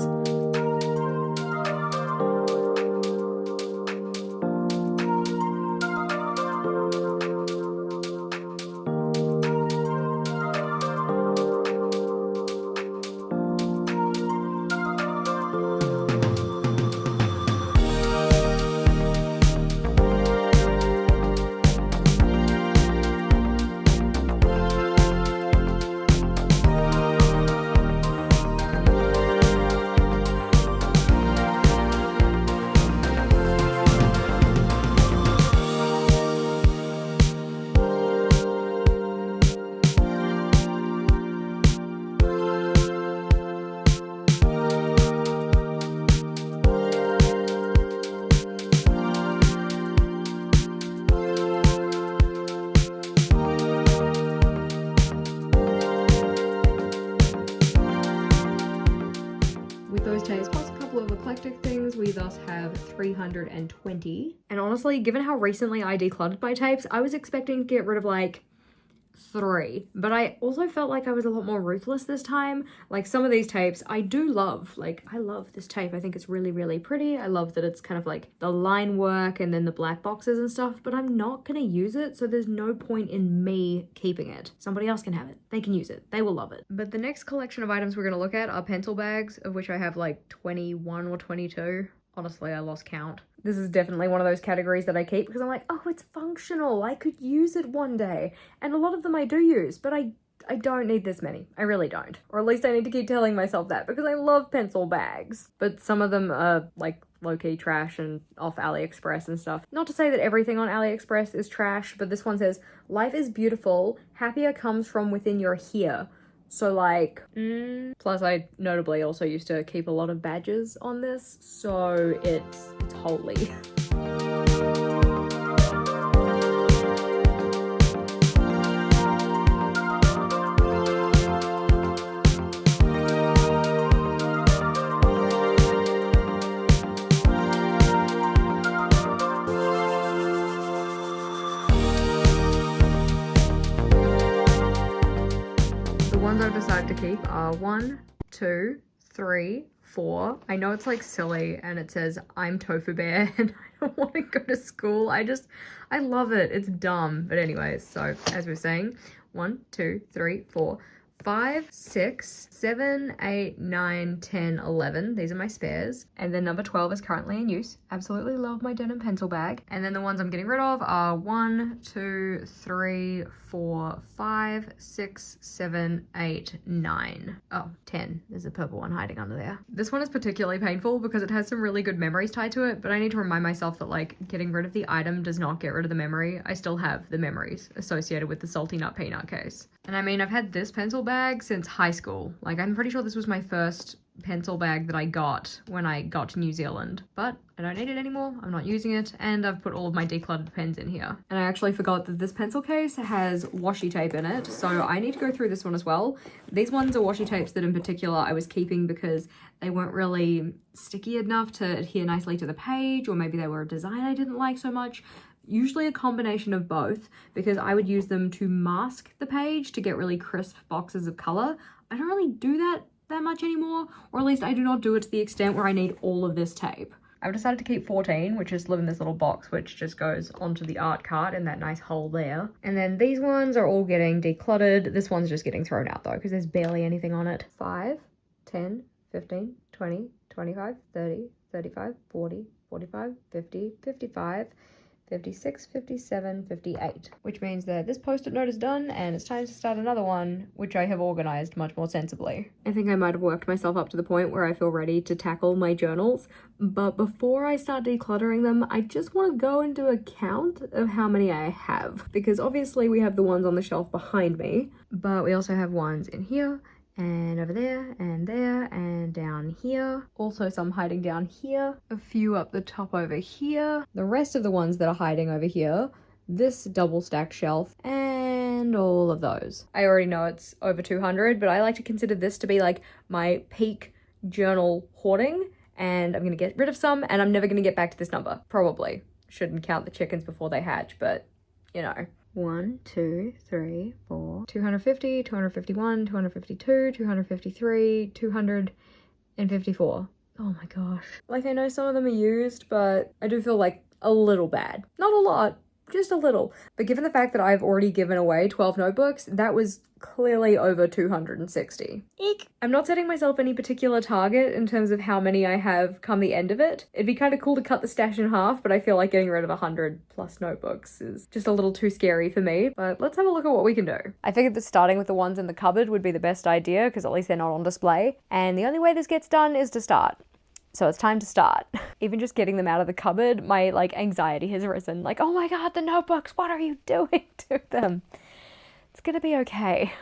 Things, we thus have 320. And honestly, given how recently I decluttered my tapes, I was expecting to get rid of like 3, but I also felt like I was a lot more ruthless this time. Like some of these tapes I do love. Like I love this tape. I think it's really, really pretty. I love that it's kind of like the line work and then the black boxes and stuff, but I'm not gonna use it, so there's no point in me keeping it. Somebody else can have it. They can use it. They will love it. But the next collection of items we're gonna look at are pencil bags, of which I have like 21 or 22. Honestly, I lost count. This is definitely one of those categories that I keep because I'm like, oh, it's functional. I could use it one day. And a lot of them I do use, but I don't need this many. I really don't. Or at least I need to keep telling myself that because I love pencil bags. But some of them are like low-key trash and off AliExpress and stuff. Not to say that everything on AliExpress is trash, but this one says, life is beautiful. Happier comes from within your here. So like, plus I notably also used to keep a lot of badges on this, so it's holy. I decided to keep are 1, 2, 3, 4. I know it's like silly and it says I'm Tofu Bear and I don't want to go to school. I love it. It's dumb. But anyways, so as we're saying, 1, 2, 3, 4, 5, 6, 7, 8, 9, 10, 11. These are my spares. And then number 12 is currently in use. Absolutely love my denim pencil bag. And then the ones I'm getting rid of are 1, 2, 3, 4, 5, 6, 7, 8, 9. Oh, 10. There's a purple one hiding under there. This one is particularly painful because it has some really good memories tied to it, but I need to remind myself that like getting rid of the item does not get rid of the memory. I still have the memories associated with the salty nut peanut case. And I mean, I've had this pencil bag since high school. Like, I'm pretty sure this was my first pencil bag that I got when I got to New Zealand, but I don't need it anymore. I'm not using it, and I've put all of my decluttered pens in here. And I actually forgot that this pencil case has washi tape in it, so I need to go through this one as well. These ones are washi tapes that in particular I was keeping because they weren't really sticky enough to adhere nicely to the page, or maybe they were a design I didn't like so much. Usually a combination of both, because I would use them to mask the page to get really crisp boxes of color. I don't really do that much anymore, or at least I do not do it to the extent where I need all of this tape. I've decided to keep 14, which just live in this little box, which just goes onto the art cart in that nice hole there. And then these ones are all getting decluttered. This one's just getting thrown out though, because there's barely anything on it. 5, 10, 15, 20, 25, 30, 35, 40, 45, 50, 55, 56, 57, 58, which means that this post-it note is done and it's time to start another one, which I have organized much more sensibly. I think I might have worked myself up to the point where I feel ready to tackle my journals, but before I start decluttering them, I just want to go and do a count of how many I have, because obviously we have the ones on the shelf behind me, but we also have ones in here, and over there, and down here. Also some hiding down here. A few up the top over here. The rest of the ones that are hiding over here. This double stack shelf, and all of those. I already know it's over 200, but I like to consider this to be like my peak journal hoarding, and I'm gonna get rid of some, and I'm never gonna get back to this number. Probably. Shouldn't count the chickens before they hatch, but you know. 1, 2, 3, 4, 250, 251, 252, 253, 254. Oh my gosh. Like, I know some of them are used, but I do feel like a little bad. Not a lot, just a little. But given the fact that I've already given away 12 notebooks, that was clearly over 260. Eek. I'm not setting myself any particular target in terms of how many I have come the end of it. It'd be kind of cool to cut the stash in half, but I feel like getting rid of 100 plus notebooks is just a little too scary for me. But let's have a look at what we can do. I figured that starting with the ones in the cupboard would be the best idea, because at least they're not on display. And the only way this gets done is to start. So it's time to start. Even just getting them out of the cupboard, my anxiety has risen. Like, oh my god, the notebooks, what are you doing to them? It's gonna be okay.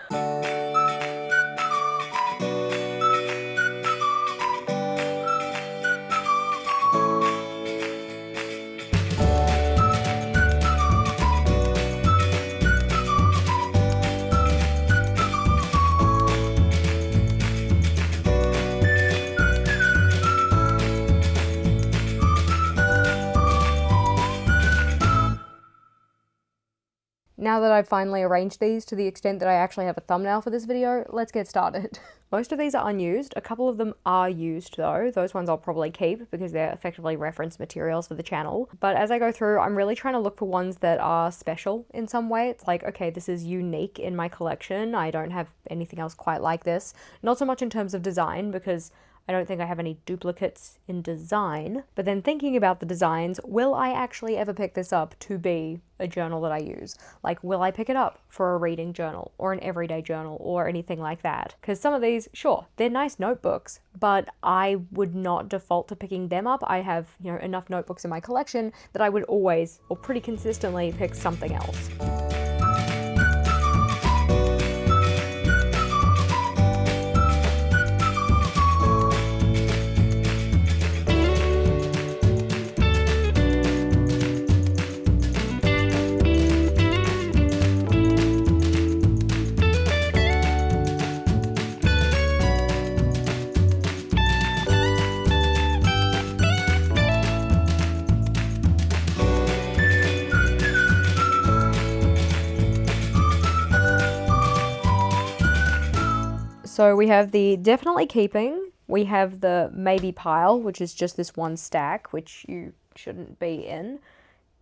Now that I've finally arranged these to the extent that I actually have a thumbnail for this video, let's get started. Most of these are unused. A couple of them are used though. Those ones I'll probably keep because they're effectively reference materials for the channel. But as I go through, I'm really trying to look for ones that are special in some way. It's like, okay, this is unique in my collection. I don't have anything else quite like this. Not so much in terms of design, because I don't think I have any duplicates in design, but then thinking about the designs, will I actually ever pick this up to be a journal that I use? Like, will I pick it up for a reading journal or an everyday journal or anything like that? Because some of these, sure, they're nice notebooks, but I would not default to picking them up. I have, enough notebooks in my collection that I would always, or pretty consistently, pick something else. So we have the definitely keeping, we have the maybe pile, which is just this one stack, which you shouldn't be in,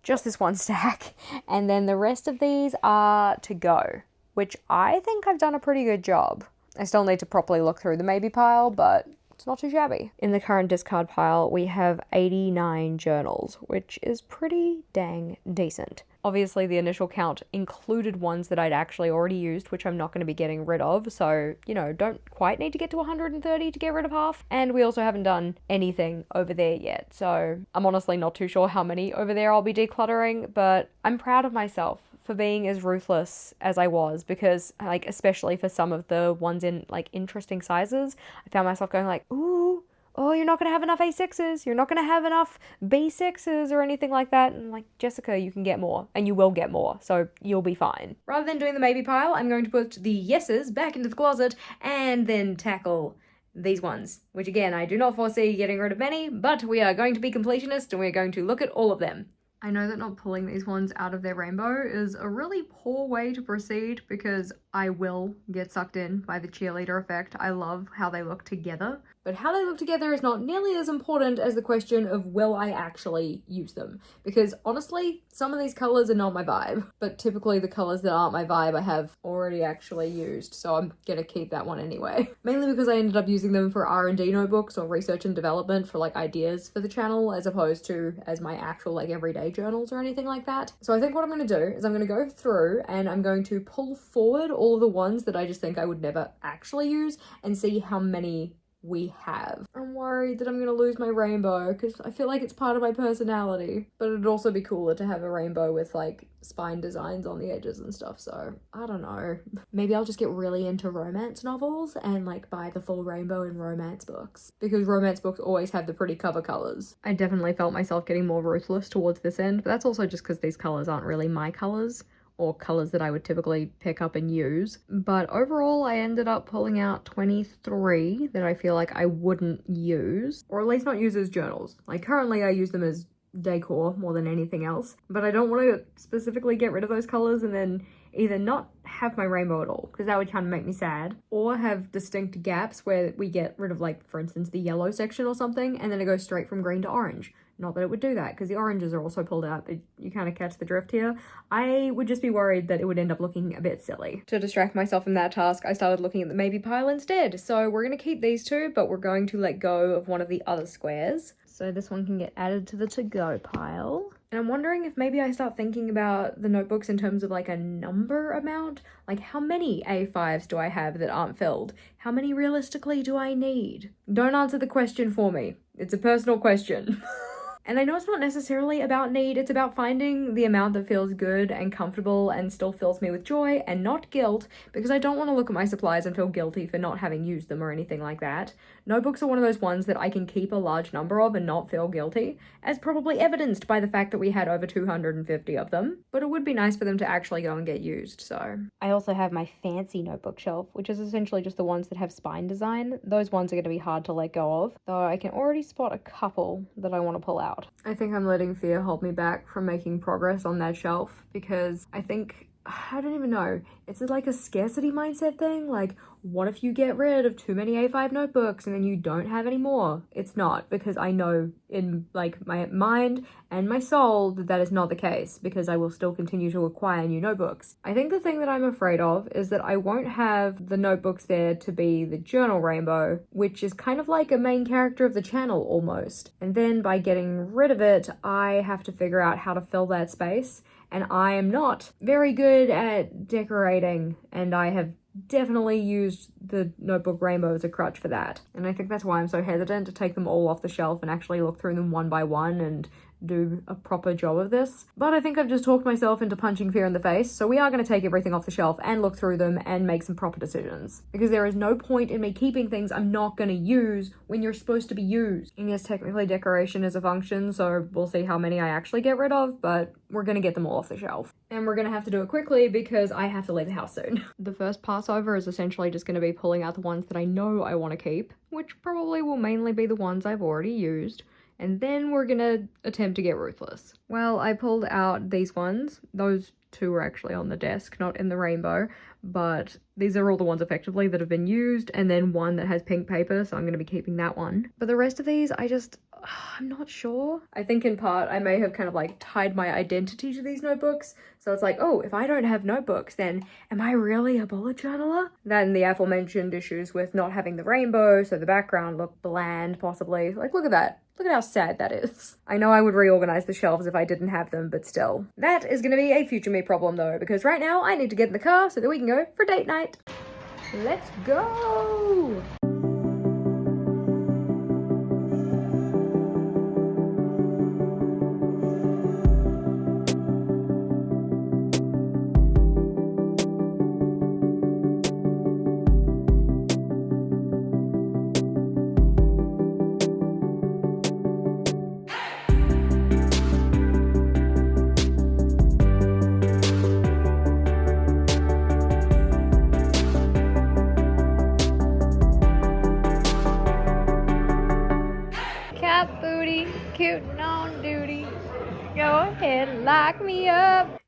just this one stack, and then the rest of these are to go, which I think I've done a pretty good job. I still need to properly look through the maybe pile, but it's not too shabby. In the current discard pile, we have 89 journals, which is pretty dang decent. Obviously, the initial count included ones that I'd actually already used, which I'm not going to be getting rid of, so, don't quite need to get to 130 to get rid of half. And we also haven't done anything over there yet, so I'm honestly not too sure how many over there I'll be decluttering, but I'm proud of myself for being as ruthless as I was, because like especially for some of the ones in like interesting sizes, I found myself going like, ooh, oh, you're not going to have enough A6s, you're not going to have enough B6s or anything like that. And like, Jessica, you can get more, and you will get more, so you'll be fine. Rather than doing the maybe pile, I'm going to put the yeses back into the closet and then tackle these ones, which again, I do not foresee getting rid of many, but we are going to be completionists and we're going to look at all of them. I know that not pulling these ones out of their rainbow is a really poor way to proceed, because I will get sucked in by the cheerleader effect. I love how they look together, but how they look together is not nearly as important as the question of will I actually use them, because honestly, some of these colors are not my vibe, but typically the colors that aren't my vibe I have already actually used, so I'm gonna keep that one anyway. Mainly because I ended up using them for R&D notebooks or research and development for like ideas for the channel, as opposed to as my actual like everyday journals or anything like that. So I think what I'm gonna do is I'm gonna go through and I'm going to pull forward all of the ones that I just think I would never actually use and see how many we have. I'm worried that I'm gonna lose my rainbow because I feel like it's part of my personality, but it'd also be cooler to have a rainbow with like spine designs on the edges and stuff, so I don't know. Maybe I'll just get really into romance novels and like buy the full rainbow in romance books, because romance books always have the pretty cover colors. I definitely felt myself getting more ruthless towards this end, but that's also just because these colors aren't really my colors, or colors that I would typically pick up and use. But overall, I ended up pulling out 23 that I feel like I wouldn't use, or at least not use as journals. Like currently I use them as decor more than anything else, but I don't want to specifically get rid of those colors and then either not have my rainbow at all, because that would kind of make me sad, or have distinct gaps where we get rid of, like, for instance, the yellow section or something, and then it goes straight from green to orange. Not that it would do that, because the oranges are also pulled out, but you kind of catch the drift here. I would just be worried that it would end up looking a bit silly. To distract myself from that task, I started looking at the maybe pile instead. So we're going to keep these two, but we're going to let go of one of the other squares. So this one can get added to the to-go pile. And I'm wondering if maybe I start thinking about the notebooks in terms of like a number amount. Like, how many A5s do I have that aren't filled? How many realistically do I need? Don't answer the question for me. It's a personal question. And I know it's not necessarily about need, it's about finding the amount that feels good and comfortable and still fills me with joy and not guilt, because I don't want to look at my supplies and feel guilty for not having used them or anything like that. Notebooks are one of those ones that I can keep a large number of and not feel guilty, as probably evidenced by the fact that we had over 250 of them, but it would be nice for them to actually go and get used, so. I also have my fancy notebook shelf, which is essentially just the ones that have spine design. Those ones are going to be hard to let go of, though I can already spot a couple that I want to pull out. I think I'm letting fear hold me back from making progress on that shelf, because I don't even know, it's like a scarcity mindset thing. Like, what if you get rid of too many A5 notebooks and then you don't have any more? It's not, because I know in like my mind and my soul that that is not the case, because I will still continue to acquire new notebooks. I think the thing that I'm afraid of is that I won't have the notebooks there to be the journal rainbow, which is kind of like a main character of the channel almost. And then by getting rid of it, I have to figure out how to fill that space. And I am not very good at decorating, and I have definitely used the notebook rainbow as a crutch for that. And I think that's why I'm so hesitant to take them all off the shelf and actually look through them one by one and do a proper job of this. But I think I've just talked myself into punching fear in the face, so we are going to take everything off the shelf and look through them and make some proper decisions. Because there is no point in me keeping things I'm not going to use when you're supposed to be used. And yes, technically decoration is a function, so we'll see how many I actually get rid of, but we're going to get them all off the shelf. And we're going to have to do it quickly because I have to leave the house soon. The first pass over is essentially just going to be pulling out the ones that I know I want to keep, which probably will mainly be the ones I've already used. And then we're gonna attempt to get ruthless. Well, I pulled out these ones. Those two were actually on the desk, not in the rainbow, but these are all the ones effectively that have been used, and then one that has pink paper, so I'm gonna be keeping that one. But the rest of these, I'm not sure. I think in part I may have kind of like tied my identity to these notebooks. So it's like, oh, if I don't have notebooks, then am I really a bullet journaler? Then the aforementioned issues with not having the rainbow, so the background looked bland possibly. Like, look at that. Look at how sad that is. I know I would reorganize the shelves if I didn't have them, but still. That is going to be a future me problem though, because right now I need to get in the car so that we can go for date night. Let's go!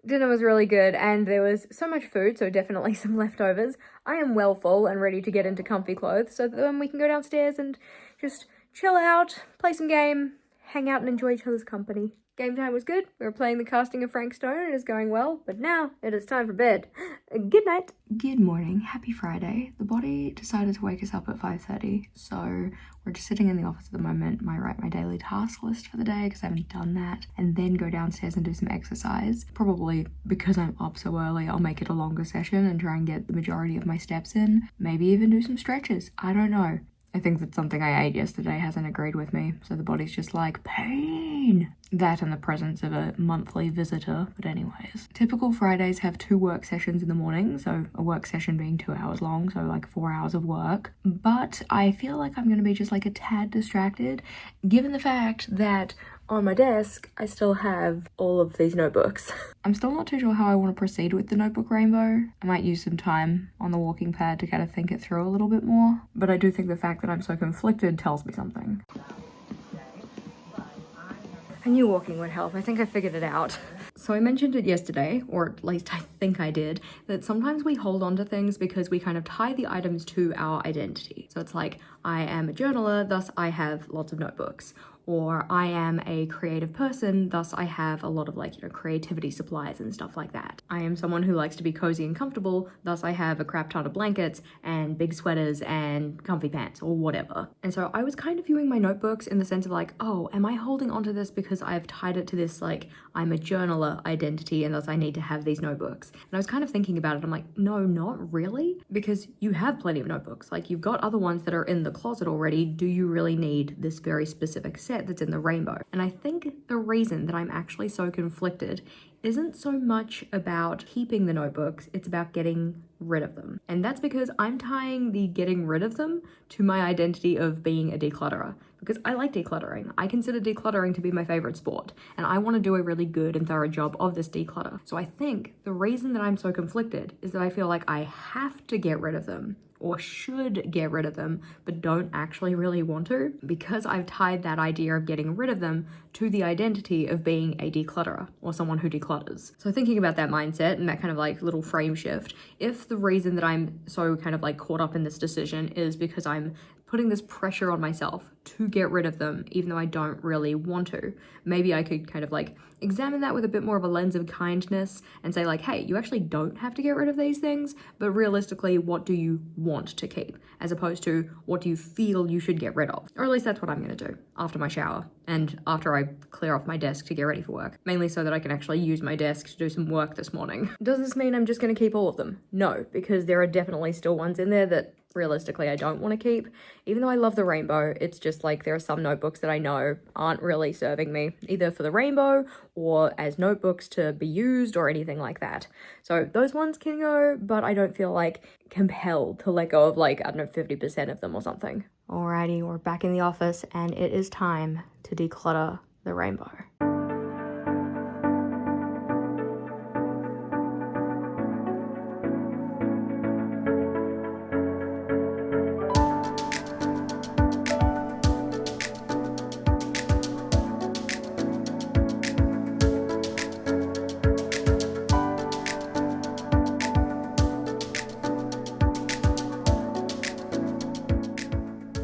Dinner was really good and there was so much food, so definitely some leftovers. I am well full and ready to get into comfy clothes so that then we can go downstairs and just chill out, play some game, hang out and enjoy each other's company. Game time was good. We were playing the casting of Frank Stone and it is going well, but now it is time for bed. Good night. Good morning. Happy Friday. The body decided to wake us up at 5:30, so we're just sitting in the office at the moment. I write my daily task list for the day because I haven't done that, and then go downstairs and do some exercise. Probably because I'm up so early, I'll make it a longer session and try and get the majority of my steps in. Maybe even do some stretches. I don't know. I think that something I ate yesterday hasn't agreed with me, so the body's just like, pain! That and the presence of a monthly visitor, but anyways. Typical Fridays have 2 work sessions in the morning, so a work session being 2 hours long, so like 4 hours of work. But I feel like I'm gonna be just like a tad distracted, given the fact that on my desk, I still have all of these notebooks. I'm still not too sure how I want to proceed with the notebook rainbow. I might use some time on the walking pad to kind of think it through a little bit more, but I do think the fact that I'm so conflicted tells me something. I knew walking would help. I think I figured it out. So I mentioned it yesterday, or at least I think I did, that sometimes we hold on to things because we kind of tie the items to our identity. So it's like, I am a journaler, thus I have lots of notebooks. Or I am a creative person, thus I have a lot of creativity supplies and stuff like that. I am someone who likes to be cozy and comfortable, thus I have a crap ton of blankets and big sweaters and comfy pants or whatever. And so I was kind of viewing my notebooks in the sense of like, oh, am I holding onto this because I've tied it to this I'm a journaler identity and thus I need to have these notebooks. And I was kind of thinking about it, I'm like, no, not really, because you have plenty of notebooks. Like you've got other ones that are in the closet already. Do you really need this very specific set that's in the rainbow? And I think the reason that I'm actually so conflicted isn't so much about keeping the notebooks, it's about getting rid of them. And that's because I'm tying the getting rid of them to my identity of being a declutterer. Because I like decluttering. I consider decluttering to be my favorite sport, and I want to do a really good and thorough job of this declutter. So I think the reason that I'm so conflicted is that I feel like I have to get rid of them, or should get rid of them, but don't actually really want to, because I've tied that idea of getting rid of them to the identity of being a declutterer, or someone who declutters. So thinking about that mindset and that kind of little frame shift, if the reason that I'm so kind of caught up in this decision is because I'm putting this pressure on myself to get rid of them, even though I don't really want to, maybe I could kind of examine that with a bit more of a lens of kindness and say hey, you actually don't have to get rid of these things, but realistically, what do you want to keep? As opposed to what do you feel you should get rid of? Or at least that's what I'm gonna do after my shower and after I clear off my desk to get ready for work, mainly so that I can actually use my desk to do some work this morning. Does this mean I'm just gonna keep all of them? No, because there are definitely still ones in there that realistically I don't want to keep. Even though I love the rainbow, it's just there are some notebooks that I know aren't really serving me, either for the rainbow or as notebooks to be used or anything like that. So those ones can go, but I don't feel compelled to let go of I don't know, 50% of them or something. Alrighty, we're back in the office and it is time to declutter the rainbow.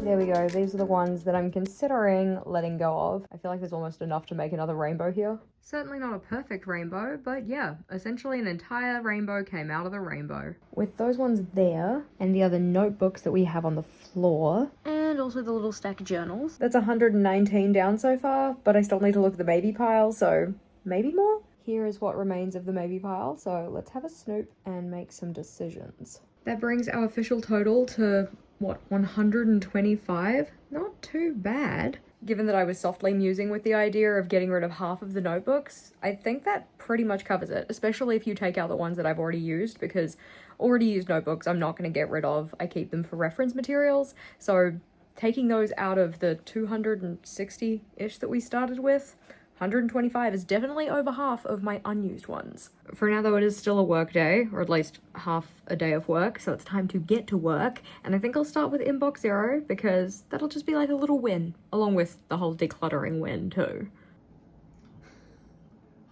There we go. These are the ones that I'm considering letting go of. I feel like there's almost enough to make another rainbow here. Certainly not a perfect rainbow, but yeah, essentially an entire rainbow came out of the rainbow. With those ones there, and the other notebooks that we have on the floor, and also the little stack of journals. That's 119 down so far, but I still need to look at the maybe pile, so maybe more? Here is what remains of the maybe pile, so let's have a snoop and make some decisions. That brings our official total to what, 125? Not too bad. Given that I was softly musing with the idea of getting rid of half of the notebooks, I think that pretty much covers it, especially if you take out the ones that I've already used, because already used notebooks I'm not going to get rid of. I keep them for reference materials, so taking those out of the 260-ish that we started with, 125 is definitely over half of my unused ones. For now though, it is still a work day, or at least half a day of work, so it's time to get to work, and I think I'll start with inbox 0, because that'll just be a little win, along with the whole decluttering win too.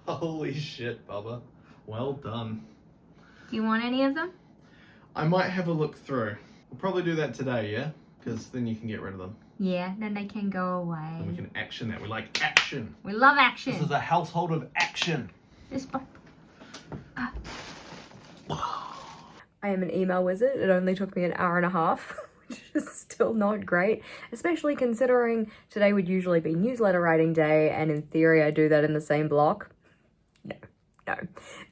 Holy shit, Bubba. well done. Do you want any of them? I might have a look through. We'll probably do that today, yeah? Because then you can get rid of them. Yeah, then they can go away. And we can action that. We like action. We love action. This is a household of action. This I am an email wizard. It only took me an hour and a half, which is still not great, especially considering today would usually be newsletter writing day, and in theory I do that in the same block. No.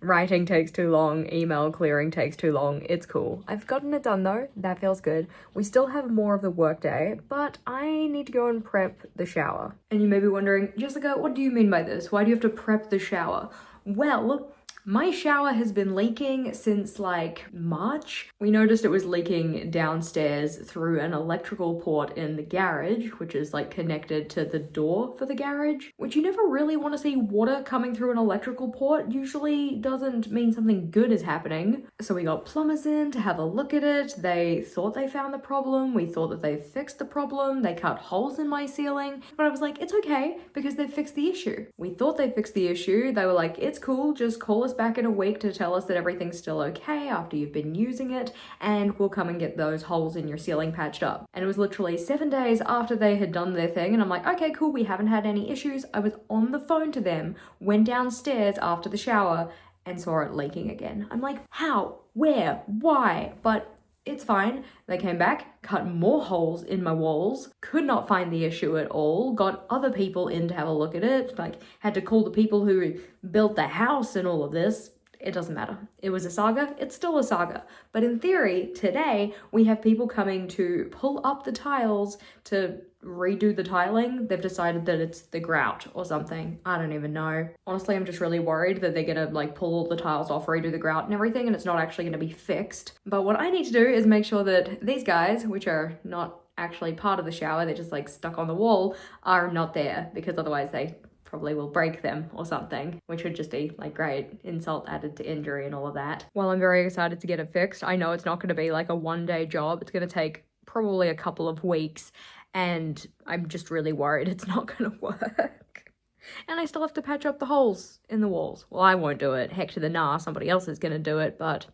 Writing takes too long, email clearing takes too long. It's cool. I've gotten it done though. That feels good. We still have more of the workday, but I need to go and prep the shower. And you may be wondering, Jessica, what do you mean by this? Why do you have to prep the shower? Well, my shower has been leaking since like March. We noticed it was leaking downstairs through an electrical port in the garage, which is like connected to the door for the garage, which you never really want to see water coming through an electrical port. Usually doesn't mean something good is happening. So we got plumbers in to have a look at it. They thought they found the problem. We thought that they fixed the problem. They cut holes in my ceiling, but I was like, it's okay because they fixed the issue. We thought they fixed the issue. They were like, it's cool, just call us back in a week to tell us that everything's still okay after you've been using it, and we'll come and get those holes in your ceiling patched up. And it was literally 7 days after they had done their thing, and I'm like, okay, cool, we haven't had any issues. I was on the phone to them, went downstairs after the shower, and saw it leaking again. I'm like, how? Where? Why? But it's fine. They came back, cut more holes in my walls, could not find the issue at all, got other people in to have a look at it, like had to call the people who built the house and all of this. It doesn't matter. It was a saga. It's still a saga. But in theory, today, we have people coming to pull up the tiles to redo the tiling. They've decided that it's the grout or something. I don't even know. Honestly, I'm just really worried that they're gonna like pull all the tiles off, redo the grout and everything, and it's not actually gonna be fixed. But what I need to do is make sure that these guys, which are not actually part of the shower, they're just like stuck on the wall, are not there, because otherwise they probably will break them or something, which would just be like great insult added to injury and all of that. While I'm very excited to get it fixed, I know it's not going to be like a one-day job. It's going to take probably a couple of weeks, and I'm just really worried it's not going to work. And I still have to patch up the holes in the walls. Well, I won't do it. Heck to the nah, somebody else is going to do it, but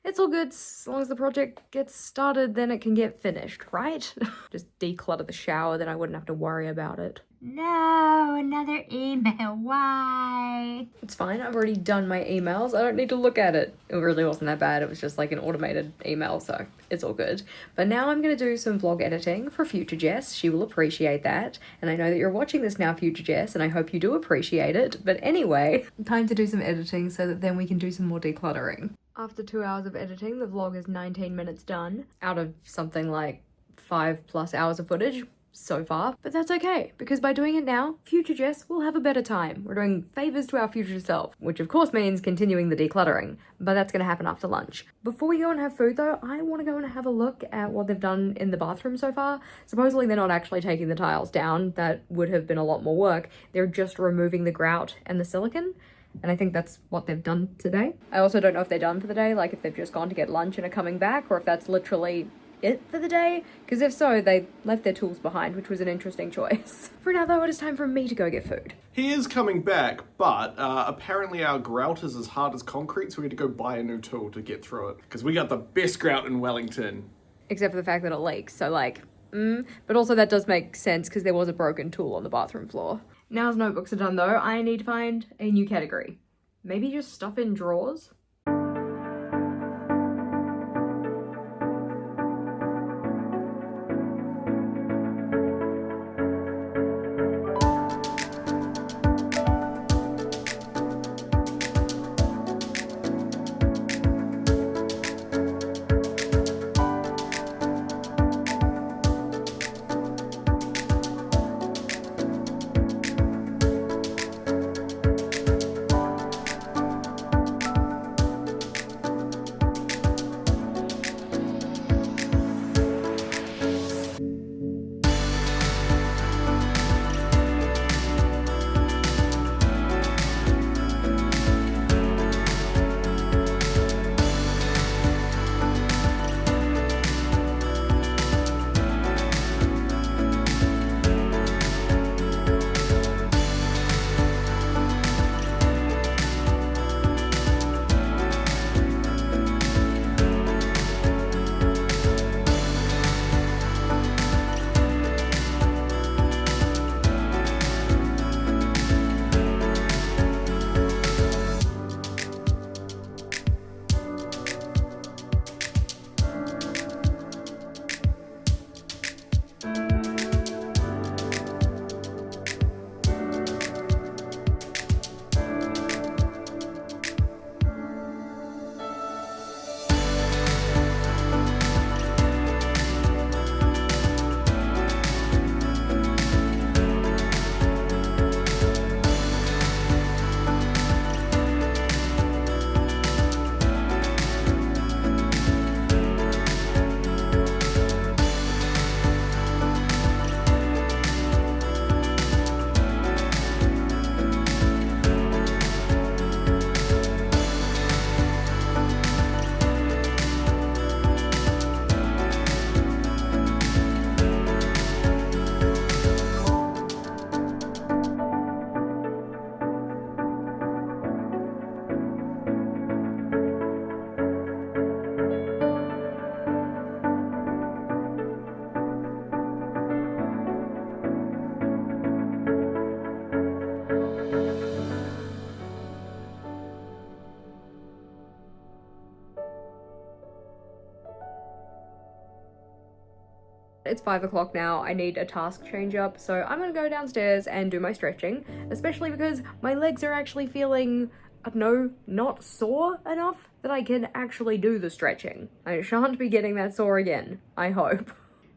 it's all good. As long as the project gets started, then it can get finished, right? Just declutter the shower, then I wouldn't have to worry about it. No, another email, why? It's fine, I've already done my emails. I don't need to look at it. It really wasn't that bad. It was just like an automated email, so it's all good. But now I'm gonna do some vlog editing for future Jess. She will appreciate that. And I know that you're watching this now, future Jess, and I hope you do appreciate it. But anyway, time to do some editing so that then we can do some more decluttering. After 2 hours of editing, the vlog is 19 minutes done out of something like 5+ hours of footage so far, but that's okay, because by doing it now, future Jess will have a better time. We're doing favors to our future self, which of course means continuing the decluttering, but that's gonna happen after lunch. Before we go and have food though, I want to go and have a look at what they've done in the bathroom so far. Supposedly they're not actually taking the tiles down. That would have been a lot more work. They're just removing the grout and the silicone. And I think that's what they've done today. I also don't know if they're done for the day, like if they've just gone to get lunch and are coming back, or if that's literally it for the day, because if so, they left their tools behind, which was an interesting choice. For now though, it is time for me to go get food. He is coming back, but apparently our grout is as hard as concrete, so we had to go buy a new tool to get through it, because we got the best grout in Wellington. Except for the fact that it leaks, so like, but also that does make sense because there was a broken tool on the bathroom floor. Now as notebooks are done though, I need to find a new category. Maybe just stuff in drawers? It's 5 o'clock now. I need a task change up, so I'm gonna go downstairs and do my stretching, especially because my legs are actually feeling, I don't know, not sore enough that I can actually do the stretching. I shan't be getting that sore again, I hope.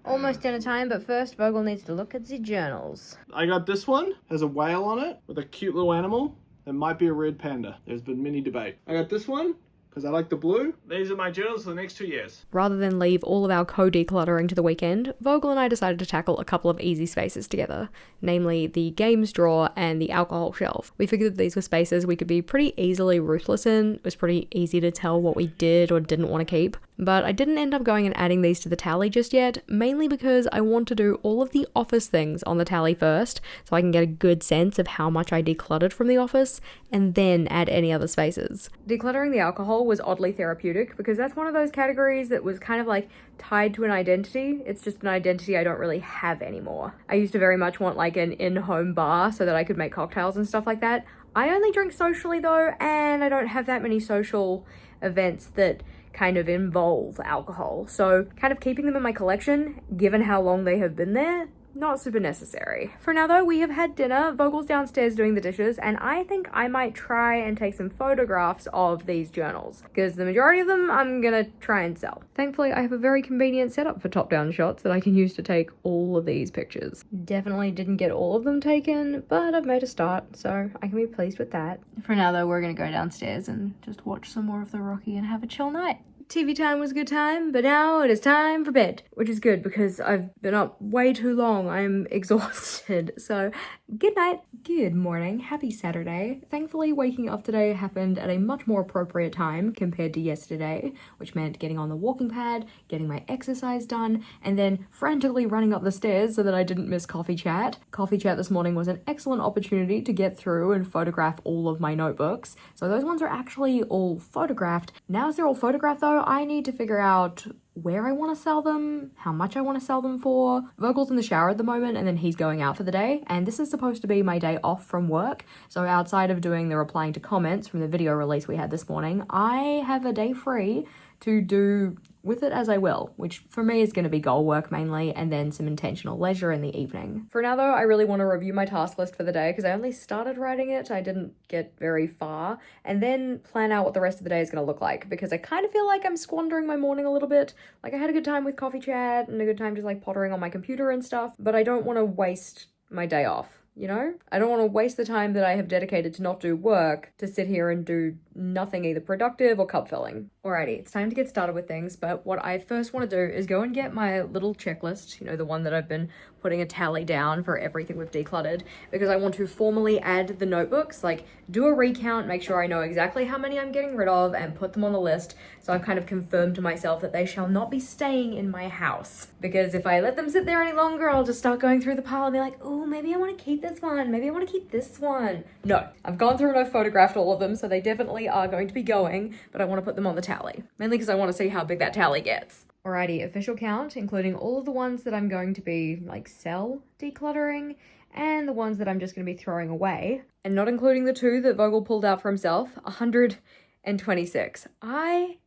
Almost dinner time, but first Vogel needs to look at the journals. I got this one, has a whale on it with a cute little animal. It might be a red panda. There's been many debate. I got this one because I like the blue. These are my journals for the next 2 years. Rather than leave all of our co-decluttering to the weekend, Vogel and I decided to tackle a couple of easy spaces together, namely the games drawer and the alcohol shelf. We figured that these were spaces we could be pretty easily ruthless in. It was pretty easy to tell what we did or didn't want to keep. But I didn't end up going and adding these to the tally just yet, mainly because I want to do all of the office things on the tally first, so I can get a good sense of how much I decluttered from the office, and then add any other spaces. Decluttering the alcohol was oddly therapeutic, because that's one of those categories that was kind of like tied to an identity. It's just an identity I don't really have anymore. I used to very much want like an in-home bar so that I could make cocktails and stuff like that. I only drink socially though, and I don't have that many social events that kind of involve alcohol. So kind of keeping them in my collection, given how long they have been there, not super necessary. For now though, we have had dinner. Vogel's downstairs doing the dishes, and I think I might try and take some photographs of these journals, because the majority of them I'm gonna try and sell. Thankfully, I have a very convenient setup for top-down shots that I can use to take all of these pictures. Definitely didn't get all of them taken, but I've made a start, so I can be pleased with that. For now though, we're gonna go downstairs and just watch some more of The Rocky and have a chill night. TV time was a good time, but now it is time for bed, which is good because I've been up way too long. I'm exhausted. So good night. Good morning. Happy Saturday. Thankfully, waking up today happened at a much more appropriate time compared to yesterday, which meant getting on the walking pad, getting my exercise done, and then frantically running up the stairs so that I didn't miss coffee chat. Coffee chat this morning was an excellent opportunity to get through and photograph all of my notebooks. So those ones are actually all photographed. Now as they're all photographed though, I need to figure out where I want to sell them, how much I want to sell them for. Vogel's in the shower at the moment and then he's going out for the day, and this is supposed to be my day off from work. So outside of doing the replying to comments from the video release we had this morning, I have a day free to do with it as I will, which for me is going to be goal work mainly, and then some intentional leisure in the evening. For now though, I really want to review my task list for the day because I only started writing it, I didn't get very far, and then plan out what the rest of the day is going to look like, because I kind of feel like I'm squandering my morning a little bit. Like I had a good time with coffee chat and a good time just like pottering on my computer and stuff, but I don't want to waste my day off. You know? I don't want to waste the time that I have dedicated to not do work to sit here and do nothing either productive or cup filling. Alrighty, it's time to get started with things, but what I first want to do is go and get my little checklist, you know, the one that I've been putting a tally down for everything we've decluttered, because I want to formally add the notebooks, like do a recount, make sure I know exactly how many I'm getting rid of and put them on the list, so I've kind of confirmed to myself that they shall not be staying in my house. Because if I let them sit there any longer, I'll just start going through the pile and be like, oh, maybe I want to keep this one, maybe I want to keep this one. No, I've gone through and I've photographed all of them, so they definitely are going to be going, but I want to put them on the tally, mainly because I want to see how big that tally gets. Alrighty, official count, including all of the ones that I'm going to be, like, sell decluttering, and the ones that I'm just going to be throwing away, and not including the 2 that Vogel pulled out for himself, 126. I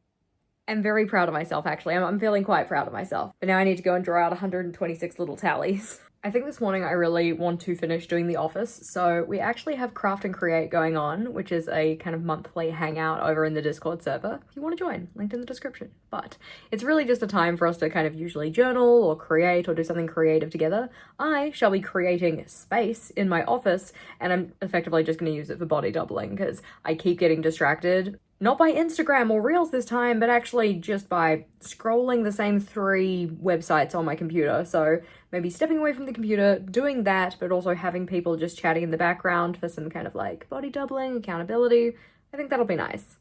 am very proud of myself, actually. I'm feeling quite proud of myself. But now I need to go and draw out 126 little tallies. I think this morning I really want to finish doing the office, so we actually have Craft and Create going on, which is a kind of monthly hangout over in the Discord server. If you want to join, linked in the description. But it's really just a time for us to kind of usually journal or create or do something creative together. I shall be creating space in my office, and I'm effectively just going to use it for body doubling because I keep getting distracted. Not by Instagram or Reels this time, but actually just by scrolling the same 3 websites on my computer. So maybe stepping away from the computer, doing that, but also having people just chatting in the background for some kind of like body doubling, accountability. I think that'll be nice.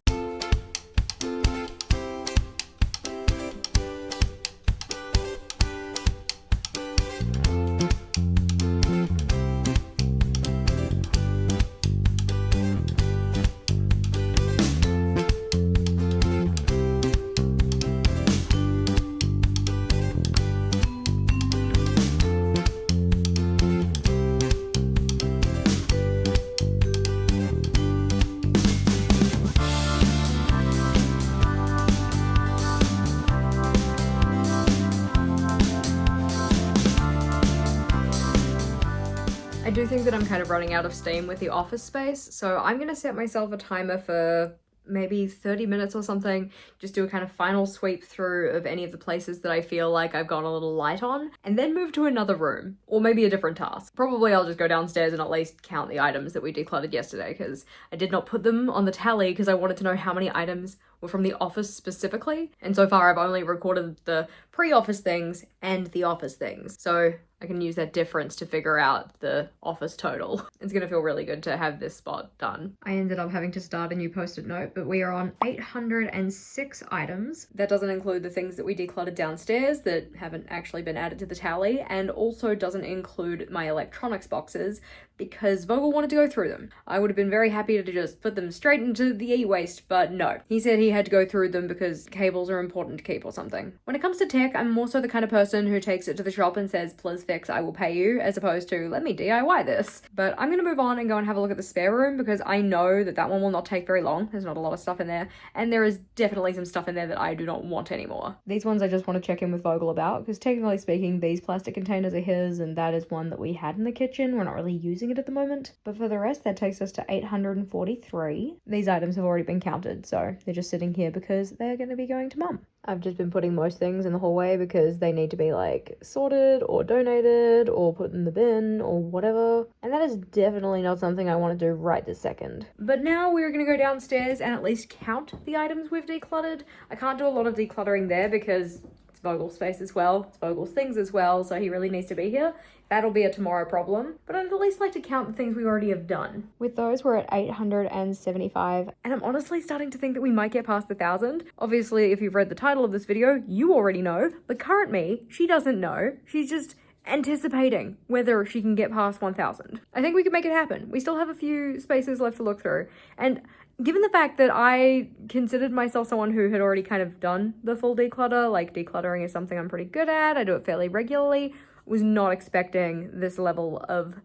do think that I'm kind of running out of steam with the office space, so I'm gonna set myself a timer for maybe 30 minutes or something, just do a kind of final sweep through of any of the places that I feel like I've gone a little light on, and then move to another room, or maybe a different task. Probably I'll just go downstairs and at least count the items that we decluttered yesterday, because I did not put them on the tally because I wanted to know how many items were from the office specifically, and so far I've only recorded the pre-office things and the office things, so I can use that difference to figure out the office total. It's gonna feel really good to have this spot done. I ended up having to start a new post-it note, but we are on 806 items. That doesn't include the things that we decluttered downstairs that haven't actually been added to the tally, and also doesn't include my electronics boxes because Vogel wanted to go through them. I would have been very happy to just put them straight into the e-waste, but no. He said he had to go through them because cables are important to keep or something. When it comes to tech, I'm more so the kind of person who takes it to the shop and says, please fix, I will pay you, as opposed to, let me DIY this. But I'm gonna move on and go and have a look at the spare room because I know that that one will not take very long. There's not a lot of stuff in there, and there is definitely some stuff in there that I do not want anymore. These ones I just want to check in with Vogel about, because technically speaking, these plastic containers are his, and that is one that we had in the kitchen. We're not really using it at the moment. But for the rest, that takes us to 843. These items have already been counted, so they're just sitting here because they're going to be going to Mum. I've just been putting most things in the hallway because they need to be like sorted or donated or put in the bin or whatever. And that is definitely not something I want to do right this second. But now we're going to go downstairs and at least count the items we've decluttered. I can't do a lot of decluttering there because it's Vogel's space as well. It's Vogel's things as well, so he really needs to be here. That'll be a tomorrow problem, but I'd at least like to count the things we already have done. With those, we're at 875, and I'm honestly starting to think that we might get past 1,000. Obviously, if you've read the title of this video, you already know, but current me, she doesn't know. She's just anticipating whether she can get past 1,000. I think we can make it happen. We still have a few spaces left to look through, and given the fact that I considered myself someone who had already kind of done the full declutter, like decluttering is something I'm pretty good at, I do it fairly regularly, was not expecting this level of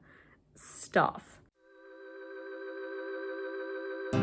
stuff. I'm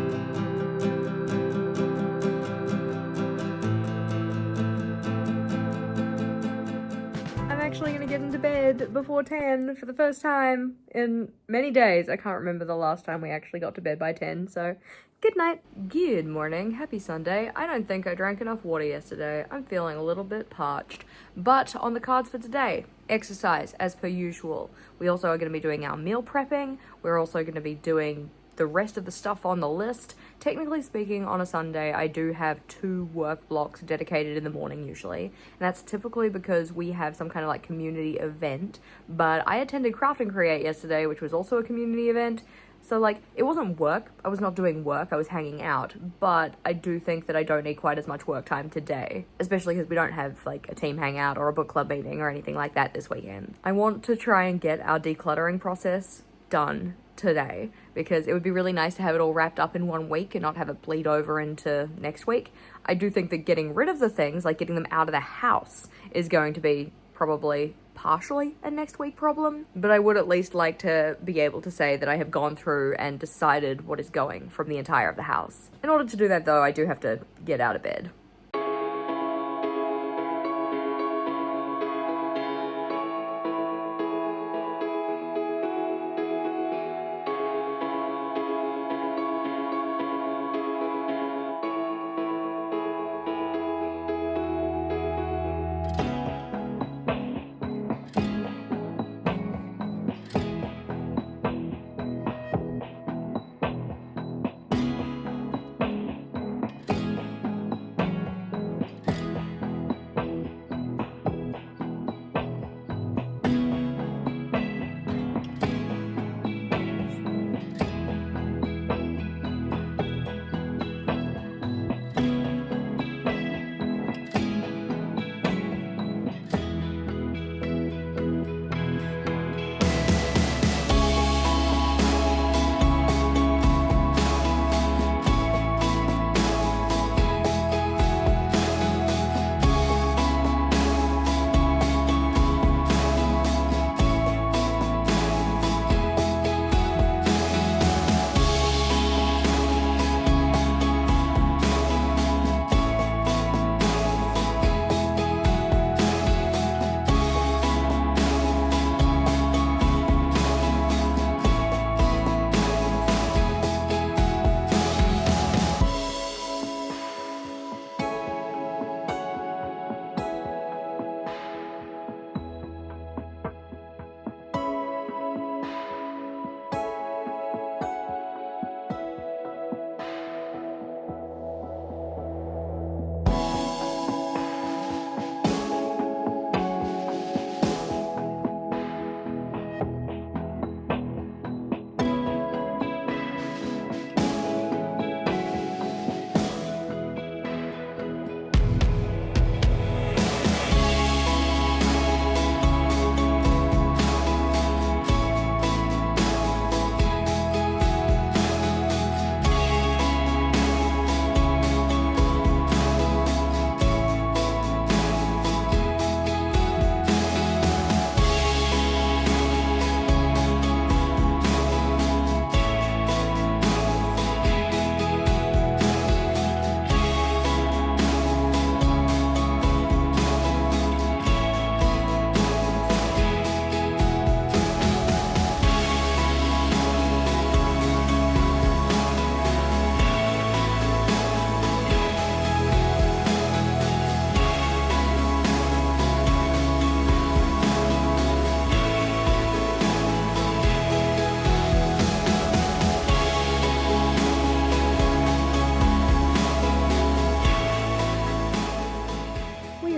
actually gonna get into bed before 10 for the first time in many days. I can't remember the last time we actually got to bed by 10, so good night. Good morning, happy Sunday. I don't think I drank enough water yesterday. I'm feeling a little bit parched. But on the cards for today, exercise as per usual. We also are going to be doing our meal prepping. We're also going to be doing the rest of the stuff on the list. Technically speaking, on a Sunday, I do have 2 work blocks dedicated in the morning usually. And that's typically because we have some kind of like community event. But I attended Craft and Create yesterday, which was also a community event. So like, it wasn't work, I was not doing work, I was hanging out, but I do think that I don't need quite as much work time today, especially because we don't have like a team hangout or a book club meeting or anything like that this weekend. I want to try and get our decluttering process done today because it would be really nice to have it all wrapped up in one week and not have it bleed over into next week. I do think that getting rid of the things, like getting them out of the house, is going to be probably partially a next week problem, but I would at least like to be able to say that I have gone through and decided what is going from the entire of the house. In order to do that though, I do have to get out of bed.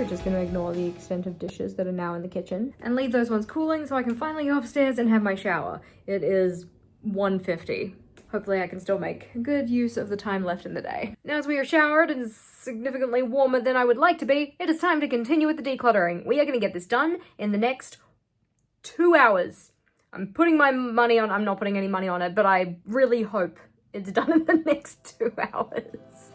just gonna ignore the extent of dishes that are now in the kitchen and leave those ones cooling so I can finally go upstairs and have my shower. It is 1:50. Hopefully I can still make good use of the time left in the day. Now as we are showered and significantly warmer than I would like to be, it is time to continue with the decluttering. We are gonna get this done in the next 2 hours. I'm not putting any money on it, but I really hope it's done in the next 2 hours.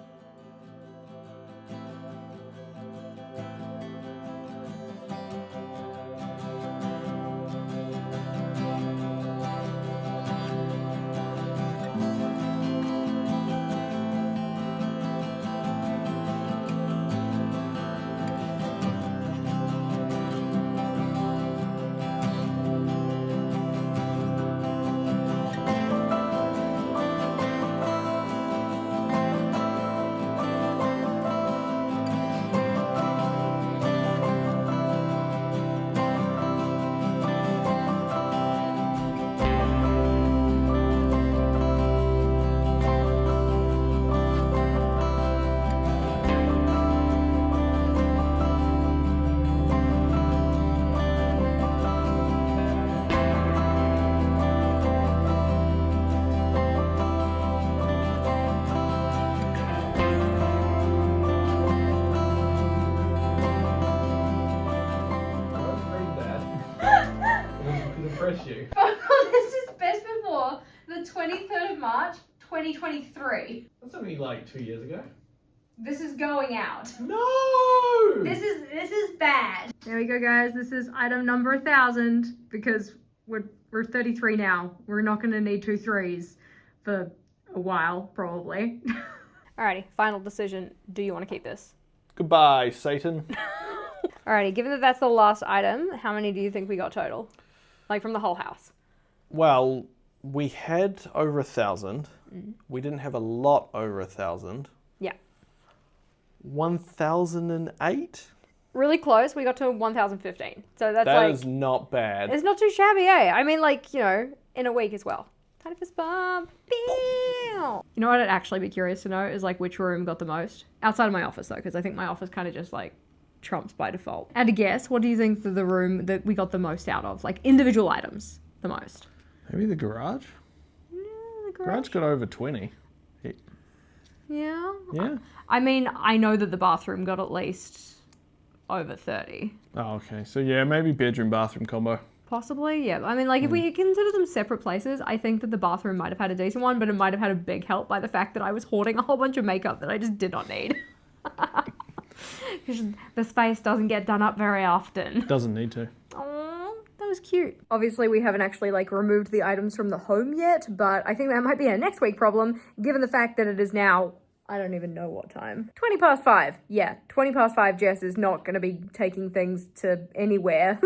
You. This is best before the 23rd of March, 2023. That's only like 2 years ago. This is going out. No! This is bad. There we go, guys. This is item number 1,000 because we're 33 now. We're not gonna need 2 3s for a while, probably. Alrighty, final decision. Do you want to keep this? Goodbye, Satan. Alrighty, given that that's the last item, how many do you think we got total? Like from the whole house? Well, we had over 1,000. We didn't have a lot over 1,000. Yeah. 1,008? Really close. We got to 1,015. So that's that is not bad. It's not too shabby, eh? I mean, like, you know, in a week as well. Tiny fist bump. You know what I'd actually be curious to know is like which room got the most? Outside of my office though, because I think my office kind of just like trumps by default. And a guess, what do you think for the room that we got the most out of? Like individual items, the most. Maybe the garage? Yeah, the Garage got over 20. Yeah? Yeah. I mean, I know that the bathroom got at least over 30. Oh, okay. So yeah, maybe bedroom, bathroom combo. Possibly, yeah. I mean, like, if we consider them separate places, I think that the bathroom might have had a decent one, but it might have had a big help by the fact that I was hoarding a whole bunch of makeup that I just did not need. Because the space doesn't get done up very often. Doesn't need to. Oh, that was cute. Obviously, we haven't actually, like, removed the items from the home yet, but I think that might be a next week problem, given the fact that it is now... I don't even know what time. 20 past 5. Yeah, 20 past 5, Jess is not going to be taking things to anywhere.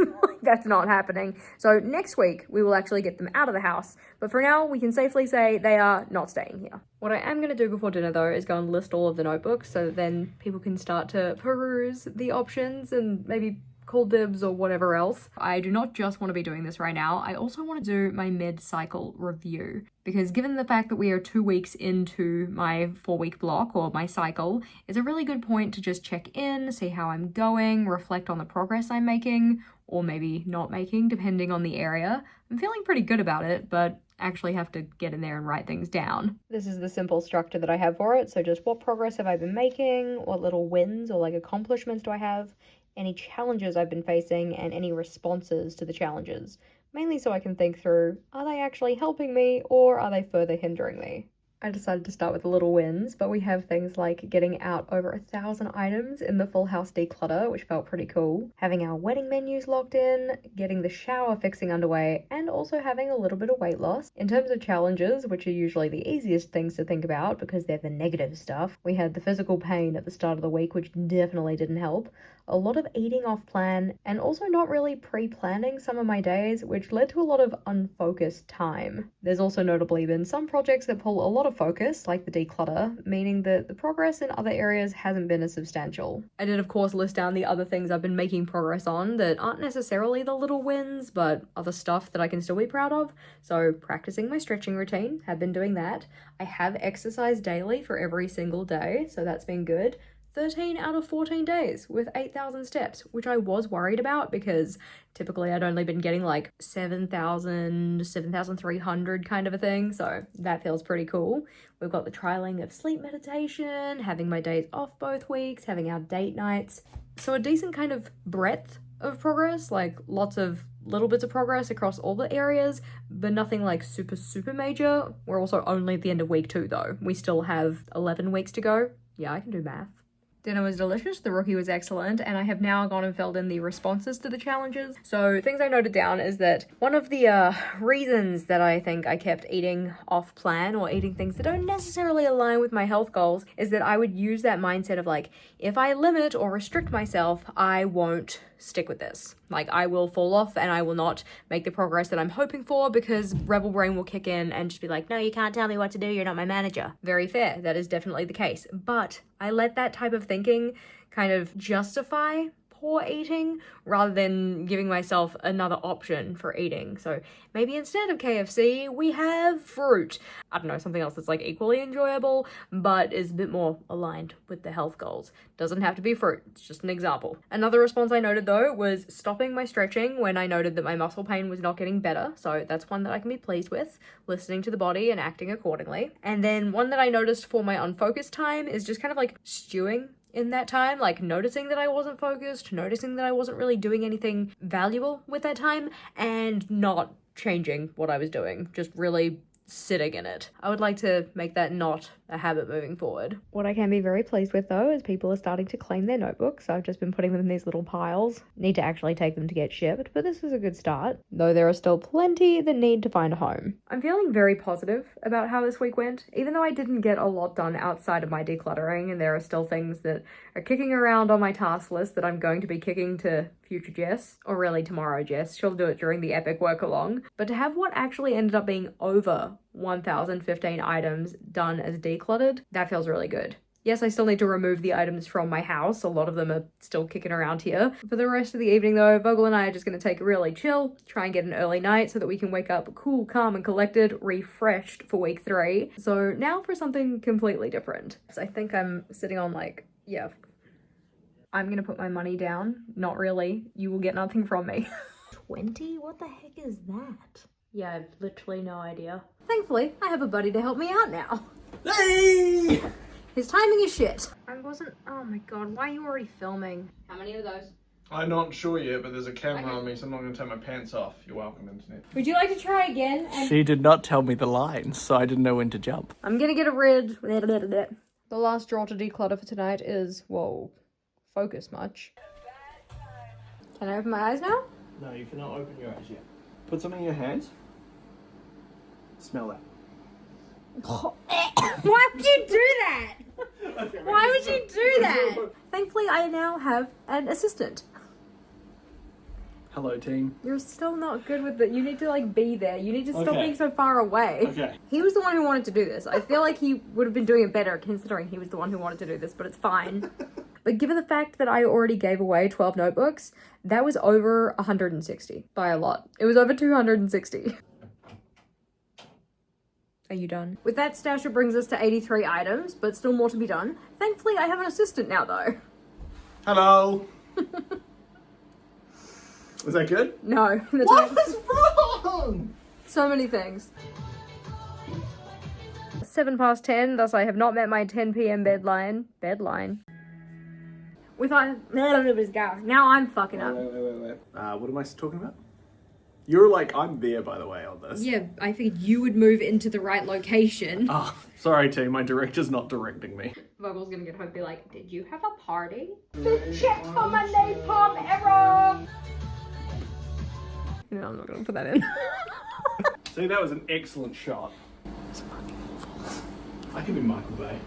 That's not happening. So next week, we will actually get them out of the house. But for now, we can safely say they are not staying here. What I am going to do before dinner, though, is go and list all of the notebooks so that then people can start to peruse the options and maybe call dibs or whatever else. I do not just want to be doing this right now. I also want to do my mid-cycle review because given the fact that we are 2 weeks into my 4-week block or my cycle, it's a really good point to just check in, see how I'm going, reflect on the progress I'm making or maybe not making depending on the area. I'm feeling pretty good about it, but actually have to get in there and write things down. This is the simple structure that I have for it. So just what progress have I been making? What little wins or like accomplishments do I have? Any challenges I've been facing, and any responses to the challenges. Mainly so I can think through, are they actually helping me or are they further hindering me? I decided to start with the little wins, but we have things like getting out over 1,000 items in the full house declutter, which felt pretty cool, having our wedding menus locked in, getting the shower fixing underway, and also having a little bit of weight loss. In terms of challenges, which are usually the easiest things to think about because they're the negative stuff, we had the physical pain at the start of the week, which definitely didn't help, a lot of eating off plan, and also not really pre-planning some of my days, which led to a lot of unfocused time. There's also notably been some projects that pull a lot of focus, like the declutter, meaning that the progress in other areas hasn't been as substantial. I did of course list down the other things I've been making progress on that aren't necessarily the little wins, but other stuff that I can still be proud of. So practicing my stretching routine, have been doing that. I have exercised daily for every single day, so that's been good. 13 out of 14 days with 8,000 steps, which I was worried about because typically I'd only been getting like 7,000, 7,300 kind of a thing. So that feels pretty cool. We've got the trialing of sleep meditation, having my days off both weeks, having our date nights. So a decent kind of breadth of progress, like lots of little bits of progress across all the areas, but nothing like super major. We're also only at the end of week 2 though. We still have 11 weeks to go. Yeah, I can do math. Dinner was delicious, the rookie was excellent, and I have now gone and filled in the responses to the challenges. So things I noted down is that one of the reasons that I think I kept eating off plan or eating things that don't necessarily align with my health goals is that I would use that mindset of like, if I limit or restrict myself, I won't stick with this. Like, I will fall off and I will not make the progress that I'm hoping for because rebel brain will kick in and just be like, no, you can't tell me what to do, you're not my manager. Very fair, that is definitely the case. But I let that type of thinking kind of justify poor eating rather than giving myself another option for eating. So maybe instead of KFC, we have fruit. I don't know, something else that's like equally enjoyable, but is a bit more aligned with the health goals. Doesn't have to be fruit, it's just an example. Another response I noted though was stopping my stretching when I noted that my muscle pain was not getting better. So that's one that I can be pleased with, listening to the body and acting accordingly. And then one that I noticed for my unfocused time is just kind of like stewing in that time, like noticing that I wasn't focused, noticing that I wasn't really doing anything valuable with that time, and not changing what I was doing, just really sitting in it. I would like to make that not a habit moving forward. What I can be very pleased with though is people are starting to claim their notebooks. I've just been putting them in these little piles. Need to actually take them to get shipped, but this is a good start, though there are still plenty that need to find a home. I'm feeling very positive about how this week went, even though I didn't get a lot done outside of my decluttering, and there are still things that are kicking around on my task list that I'm going to be kicking to future Jess, or really tomorrow Jess. She'll do it during the epic work along. But to have what actually ended up being over 1,015 items done as decluttered, that feels really good. Yes, I still need to remove the items from my house. A lot of them are still kicking around here. For the rest of the evening though, Vogel and I are just going to take a really chill, try and get an early night so that we can wake up cool, calm and collected, refreshed for week 3. So now for something completely different. So I think I'm sitting on like, yeah, I'm gonna put my money down. Not really. You will get nothing from me. 20? What the heck is that? Yeah, I have literally no idea. Thankfully, I have a buddy to help me out now. Hey! His timing is shit. Oh my god, why are you already filming? How many of those? I'm not sure yet, but there's a camera on me, so I'm not going to take my pants off. You're welcome, internet. Would you like to try again? She did not tell me the lines, so I didn't know when to jump. I'm gonna get rid. The last drawer to declutter for tonight is, whoa, focus much. Can I open my eyes now? No, you cannot open your eyes yet. Put something in your hands. Smell that. Why would you do that? Why would you do that? Thankfully, I now have an assistant. Hello, team. You're still not good with it. You need to like be there. You need to stop being so far away. Okay. He was the one who wanted to do this. I feel like he would have been doing it better considering he was the one who wanted to do this, but it's fine. But given the fact that I already gave away 12 notebooks, that was over 160 by a lot. It was over 260. Are you done? With that stash, it brings us to 83 items, but still more to be done. Thankfully, I have an assistant now, though. Hello. Was that good? No. What was wrong? So many things. 10:07, thus I have not met my 10 p.m. Bedline. Now I'm fucking up. Wait. What am I talking about? You're like, I'm there, by the way, on this. Yeah, I figured you would move into the right location. Oh, sorry, team. My director's not directing me. Vogel's gonna get home and be like, did you have a party? Check for my napalm error! No, I'm not gonna put that in. See, that was an excellent shot. I can be Michael Bay.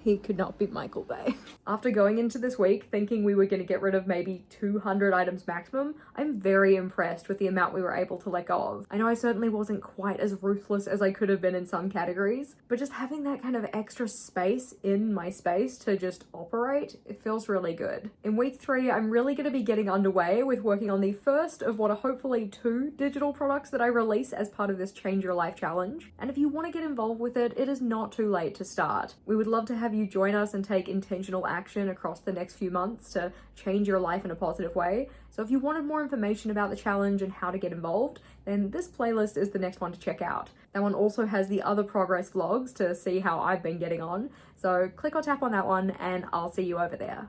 He could not be Michael Bay. After going into this week thinking we were going to get rid of maybe 200 items maximum, I'm very impressed with the amount we were able to let go of. I know I certainly wasn't quite as ruthless as I could have been in some categories, but just having that kind of extra space in my space to just operate, it feels really good. In week 3, I'm really going to be getting underway with working on the first of what are hopefully 2 digital products that I release as part of this Change Your Life challenge. And if you want to get involved with it, it is not too late to start. We would love to have you join us and take intentional action across the next few months to change your life in a positive way. So if you wanted more information about the challenge and how to get involved, then this playlist is the next one to check out. That one also has the other progress vlogs to see how I've been getting on. So click or tap on that one and I'll see you over there.